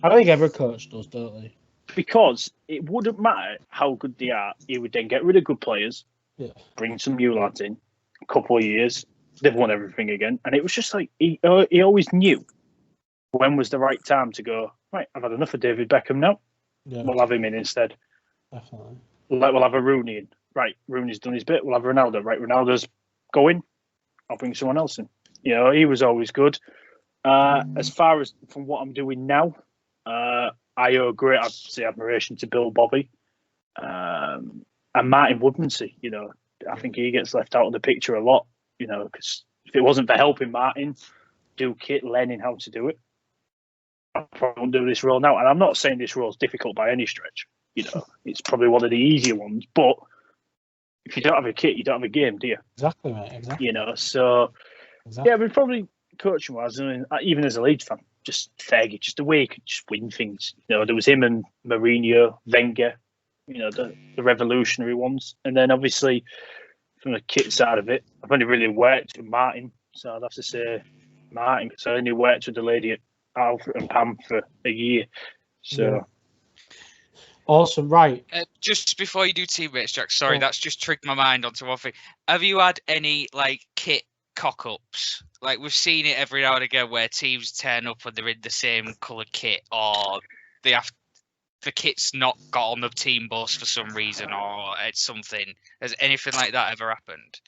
[SPEAKER 3] I think every coach does, don't they?
[SPEAKER 4] because it wouldn't matter how good they are. He would then get rid of good players, bring some new lads in. A couple of years, they've won everything again, and it was just like he always knew when was the right time to go. Right, I've had enough of David Beckham now.
[SPEAKER 3] Yeah,
[SPEAKER 4] We'll have him in instead.
[SPEAKER 3] definitely.
[SPEAKER 4] We'll have a Rooney in. Right, Rooney's done his bit. We'll have Ronaldo. Right, Ronaldo's going. I'll bring someone else in. You know, he was always good. As far as from what I'm doing now, I owe great admiration to Bill Bobby and Martin Woodmansey. You know, I think he gets left out of the picture a lot. You know, because if it wasn't for helping Martin do kit, learning how to do it, I probably wouldn't do this role now. And I'm not saying this role is difficult by any stretch. You know, it's probably one of the easier ones. But if you don't have a kit, you don't have a game, do you?
[SPEAKER 3] Exactly, mate. Exactly.
[SPEAKER 4] You know, so yeah, but probably coaching wise, I mean, even as a Leeds fan, just Fergie, just the way he could just win things. You know, there was him and Mourinho, Wenger, you know, the revolutionary ones. And then obviously from the kit side of it, I've only really worked with Martin. So I'd have to say Martin, because I only worked with the lady at Alfred and Pam for a year. So.
[SPEAKER 3] Yeah. Awesome, right.
[SPEAKER 1] Just before you do teammates, Jack, sorry, that's just trigged my mind onto one thing. Have you had any kit cock-ups? Like, we've seen it every now and again where teams turn up and they're in the same coloured kit, or the kit's not got on the team bus for some reason, or it's something. Has anything like that ever happened?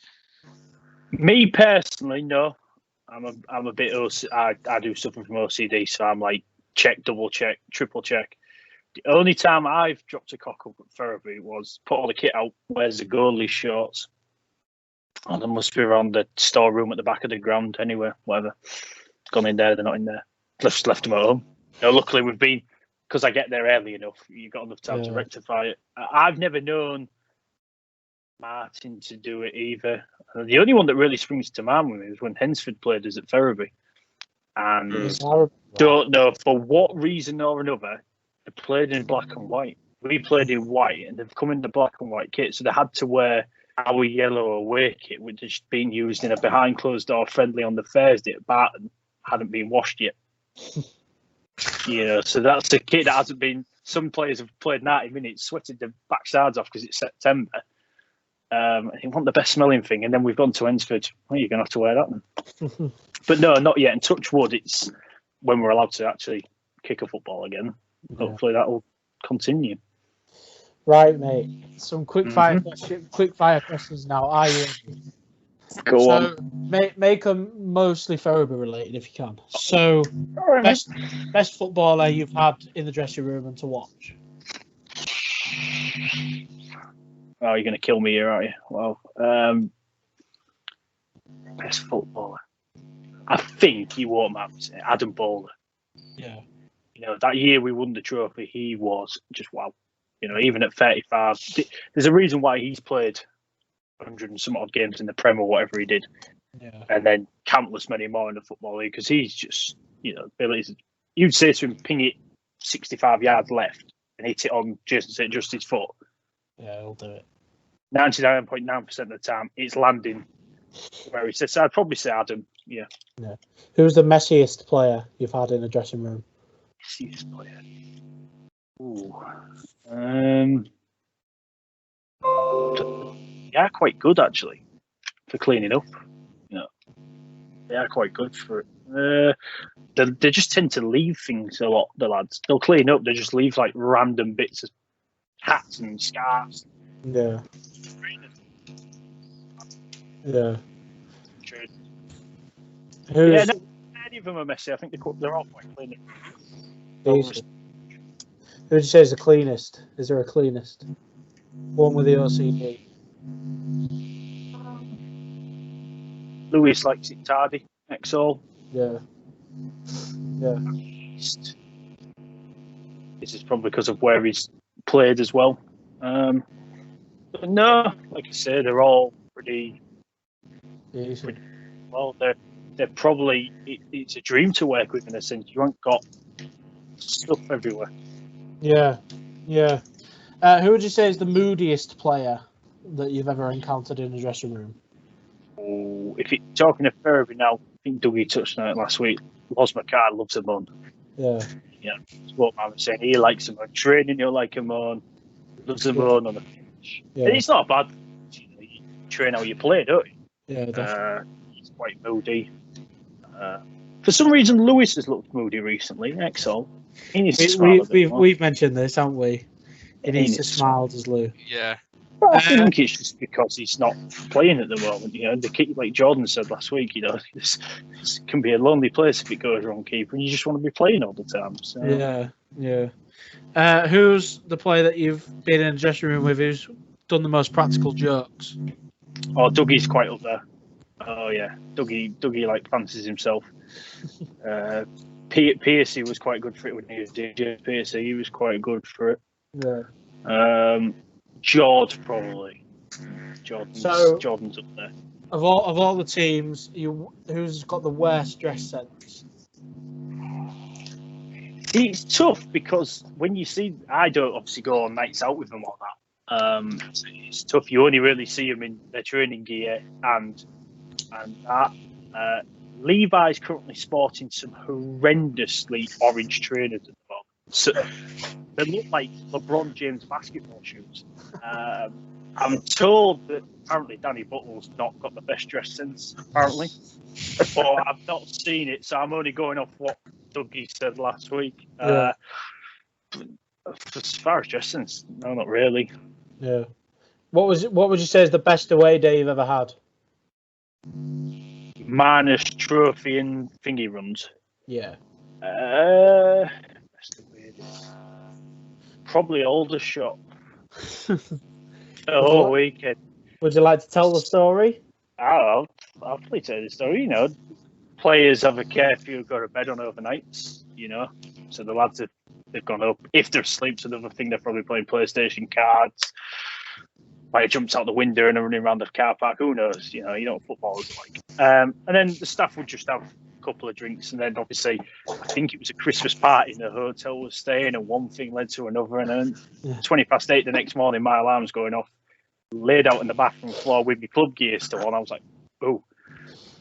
[SPEAKER 4] Me personally, no. I'm a bit I do suffer from OCD, so I'm like check, double check, triple check. The only time I've dropped a cock up at therapy was put all the kit out, wears the goalie shorts, and they must be around the storeroom at the back of the ground anyway, whatever. Gone in there, they're not in there. Just left them at home. You know, luckily we've been, because I get there early enough, you've got enough time to rectify it. I've never known Martin to do it either. The only one that really springs to mind with me was when Hensford played us at therapy. And don't know for what reason or another, they played in black and white. We played in white, and they've come in the black and white kit, so they had to wear our yellow away kit, which has been used in a behind closed door friendly on the Thursday at Barton, hadn't been washed yet. You know, so that's a kit that hasn't been. Some players have played 90 minutes, sweated their backsides off because it's September. You want the best smelling thing, and then we've gone to Ensford. Well, you're going to have to wear that then. But no, not yet. And touch wood, it's when we're allowed to actually kick a football again. Hopefully that will continue.
[SPEAKER 3] Right, mate. Some quick fire questions now. Are you?
[SPEAKER 4] Go on.
[SPEAKER 3] Make them mostly Ferriby related if you can. So, best footballer you've had in the dressing room and to watch.
[SPEAKER 4] Oh, you're going to kill me here, aren't you? Well, best footballer. I think you won't have to say Adam Bowler.
[SPEAKER 3] Yeah.
[SPEAKER 4] You know, that year we won the trophy, he was just wow. You know, even at 35, there's a reason why he's played 100 and some odd games in the Prem or whatever he did.
[SPEAKER 3] Yeah.
[SPEAKER 4] And then countless many more in the Football League, because he's just, you know, you'd say to him, ping it 65 yards left and hit it on Jason St. Justice's foot.
[SPEAKER 3] Yeah, he'll do it.
[SPEAKER 4] 99.9% of the time, it's landing where he says. So I'd probably say Adam. Yeah.
[SPEAKER 3] Who's the messiest player you've had in a dressing room?
[SPEAKER 4] Messiest player. Ooh. Yeah, quite good actually for cleaning up. You know, they are quite good for it. They just tend to leave things a lot. The lads, they'll clean up. They just leave like random bits of hats and scarves.
[SPEAKER 3] Yeah. Yeah.
[SPEAKER 4] Yeah, any of them are messy. I think they're all quite clean.
[SPEAKER 3] Who would you say is the cleanest? Is there a cleanest? One with the OCD.
[SPEAKER 4] Lewis likes it tardy. Exall.
[SPEAKER 3] Yeah. Yeah.
[SPEAKER 4] This is probably because of where he's played as well. But no, like I say, they're all pretty well. They're probably it's a dream to work with in a sense. You haven't got stuff everywhere.
[SPEAKER 3] Yeah. Yeah. Who would you say is the moodiest player that you've ever encountered in a dressing room?
[SPEAKER 4] Oh, if you're talking of Ferby now, I think Dougie touched on it last week. Los McCart loves a mon.
[SPEAKER 3] Yeah.
[SPEAKER 4] Yeah, that's what I was saying. He likes a mon. Training, he'll like a mon. Loves a mon on the pitch.
[SPEAKER 3] Yeah.
[SPEAKER 4] And it's not bad. You train how you play, don't you?
[SPEAKER 3] Yeah, definitely.
[SPEAKER 4] He's quite moody. For some reason, Lewis has looked moody recently. Exall. He needs to smile a bit more.
[SPEAKER 3] We've mentioned this, haven't we? He needs to smile, does Lou?
[SPEAKER 1] Yeah.
[SPEAKER 4] I think it's just because he's not playing at the moment. You know, like Jordan said last week, you know, this can be a lonely place if it goes wrong, keeper, and you just want to be playing all the time. So.
[SPEAKER 3] Yeah. Who's the player that you've been in a dressing room with who's done the most practical jokes?
[SPEAKER 4] Oh, Dougie's quite up there. Oh yeah, Dougie like fancies himself. Piercy was quite good for it when he was DJ Piercy. He was quite good for it.
[SPEAKER 3] Yeah.
[SPEAKER 4] George probably. Jordan's up there.
[SPEAKER 3] Of all the teams, who's got the worst dress sense?
[SPEAKER 4] It's tough because when you see, I don't obviously go on nights out with them or that. It's tough. You only really see them in their training gear and that. Levi's currently sporting some horrendously orange trainers at the moment. So they look like LeBron James basketball shoes. I'm told that apparently Danny Buttle's not got the best dress sense, apparently. But I've not seen it, so I'm only going off what Dougie said last week.
[SPEAKER 3] Yeah.
[SPEAKER 4] As far as dress sense, no, not really.
[SPEAKER 3] Yeah. What would you say is the best away day you've ever had?
[SPEAKER 4] Minus trophy and thingy runs.
[SPEAKER 3] Yeah.
[SPEAKER 4] Probably Aldershot. The whole weekend.
[SPEAKER 3] Would you like to tell the story?
[SPEAKER 4] I'll probably tell the story. You know, players have a curfew, go to bed on overnights. You know, so the lads they've gone up. If they're asleep, so another thing, they're probably playing PlayStation cards. Like jumps out the window and are running around the car park. Who knows? You know what football is like. And then the staff would just have a couple of drinks, and then obviously, I think it was a Christmas party in the hotel was staying, and one thing led to another. And then 8:20 the next morning, my alarm's going off. Laid out on the bathroom floor with my club gear still on. I was like, "Oh,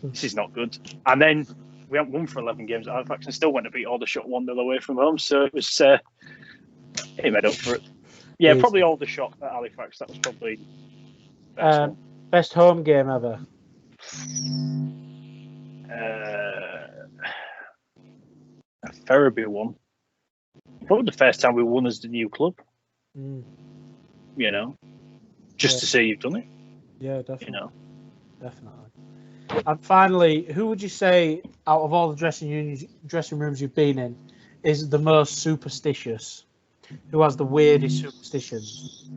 [SPEAKER 4] this is not good." And then we haven't won for 11 games at Halifax, and still went to beat Aldershot 1-0 away from home. So it was he made up for it. Yeah, probably Aldershot at Halifax. That was probably
[SPEAKER 3] best home game ever.
[SPEAKER 4] A Ferriby one. Probably the first time we won as the new club. You know, just to say you've done it.
[SPEAKER 3] Yeah, definitely.
[SPEAKER 4] You know,
[SPEAKER 3] definitely. And finally, who would you say out of all the dressing rooms you've been in is the most superstitious? Who has the weirdest superstitions?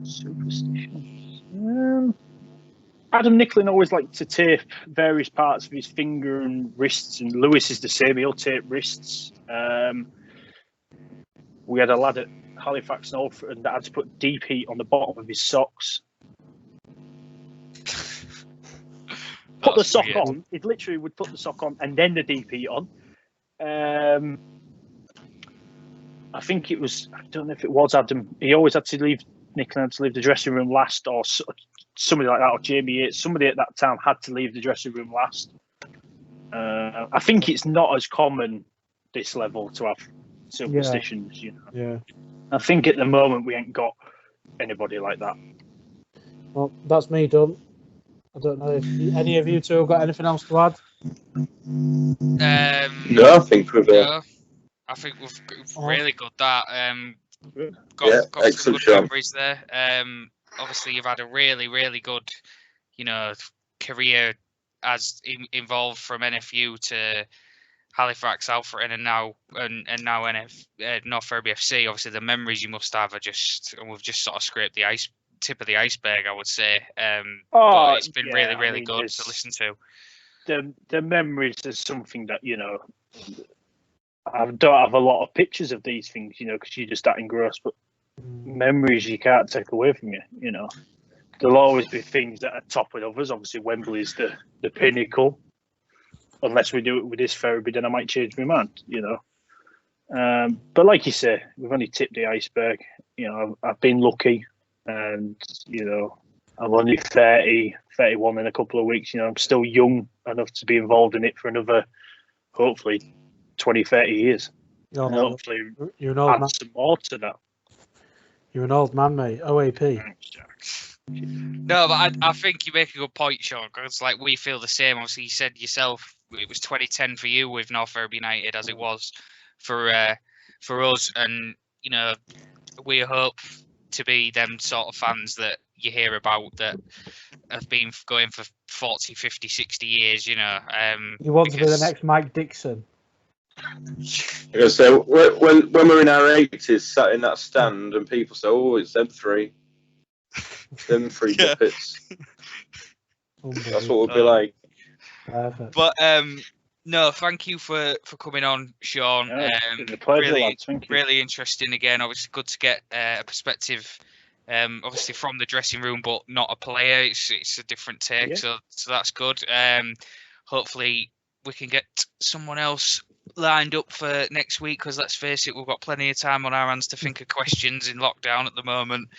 [SPEAKER 4] Adam Nicklin always liked to tape various parts of his finger and wrists, and Lewis is the same. He'll tape wrists. We had a lad at Halifax and Oldford that had to put deep heat on the bottom of his socks. Put the sock on. It literally would put the sock on and then the deep heat on. I think it was, I don't know if it was Adam. He always had to leave, Nicklin had to leave the dressing room last, or somebody like that, or Jamie Yates. Somebody at that time had to leave the dressing room last. I think it's not as common this level to have superstitions, you know.
[SPEAKER 3] Yeah.
[SPEAKER 4] I think at the moment we ain't got anybody like that.
[SPEAKER 3] Well, that's me done. I don't know if any of you two have got anything else to add.
[SPEAKER 2] No, I think we've.
[SPEAKER 1] I think we've really got that.
[SPEAKER 2] Got
[SPEAKER 1] some good memories there. obviously you've had a really, really good, career as involved from NFU to Halifax, Alfreton, and now North Ferriby FC. Obviously, the memories you must have are we've just sort of scraped the tip of the iceberg, I would say. But it's been really, really good to listen to.
[SPEAKER 4] The memories is something that I don't have a lot of pictures of these things, because you're just that engrossed. But memories you can't take away from you. There'll always be things that are topping others. Obviously, Wembley's the pinnacle. Unless we do it with this Ferriby, then I might change my mind. But like you say, we've only tipped the iceberg. I've been lucky, and I'm only 30, 31 in a couple of weeks. I'm still young enough to be involved in it for another, hopefully, 20, 30 years. And hopefully,
[SPEAKER 3] you're an old
[SPEAKER 4] add
[SPEAKER 3] man.
[SPEAKER 4] some more to that.
[SPEAKER 3] You're an old man, mate. OAP.
[SPEAKER 4] Thanks, Jack.
[SPEAKER 1] No, but I think you make a good point, Sean, because we feel the same. Obviously, you said yourself it was 2010 for you with North Ferriby United as it was for us, and we hope to be them sort of fans that you hear about that have been going for 40, 50, 60 years. You
[SPEAKER 3] want to be the next Mike Dixon.
[SPEAKER 2] So when we're in our 80s, sat in that stand, and people say, "Oh, it's them three Muppets." That's what we'll be like.
[SPEAKER 3] Perfect.
[SPEAKER 1] But no, thank you for coming on, Sean.
[SPEAKER 4] It's a pleasure, lads. Thank you.
[SPEAKER 1] Really interesting again. Obviously, good to get a perspective. Obviously from the dressing room, but not a player. It's a different take, so that's good. Hopefully, we can get someone else lined up for next week, because let's face it, we've got plenty of time on our hands to think of questions in lockdown at the moment.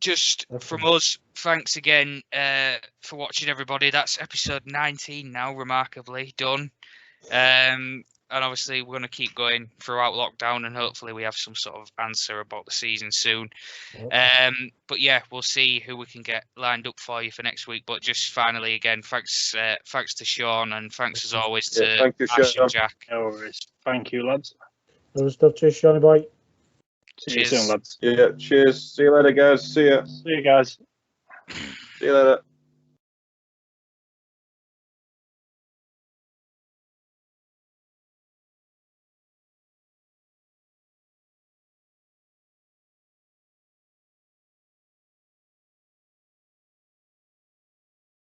[SPEAKER 1] Just from us, thanks again for watching, everybody. That's episode 19 now, remarkably done. And obviously we're going to keep going throughout lockdown, and hopefully we have some sort of answer about the season soon. But yeah, we'll see who we can get lined up for you for next week. But just finally, again, thanks to Sean, and thanks as always to
[SPEAKER 2] thank you,
[SPEAKER 1] Ash
[SPEAKER 2] Sean.
[SPEAKER 1] and Jack.
[SPEAKER 4] No worries. Thank you, lads.
[SPEAKER 3] Good stuff. Cheers, Shawnee boy.
[SPEAKER 4] See you soon, lads.
[SPEAKER 2] Yeah, cheers. See you later, guys. See ya.
[SPEAKER 4] See you guys.
[SPEAKER 2] See you later.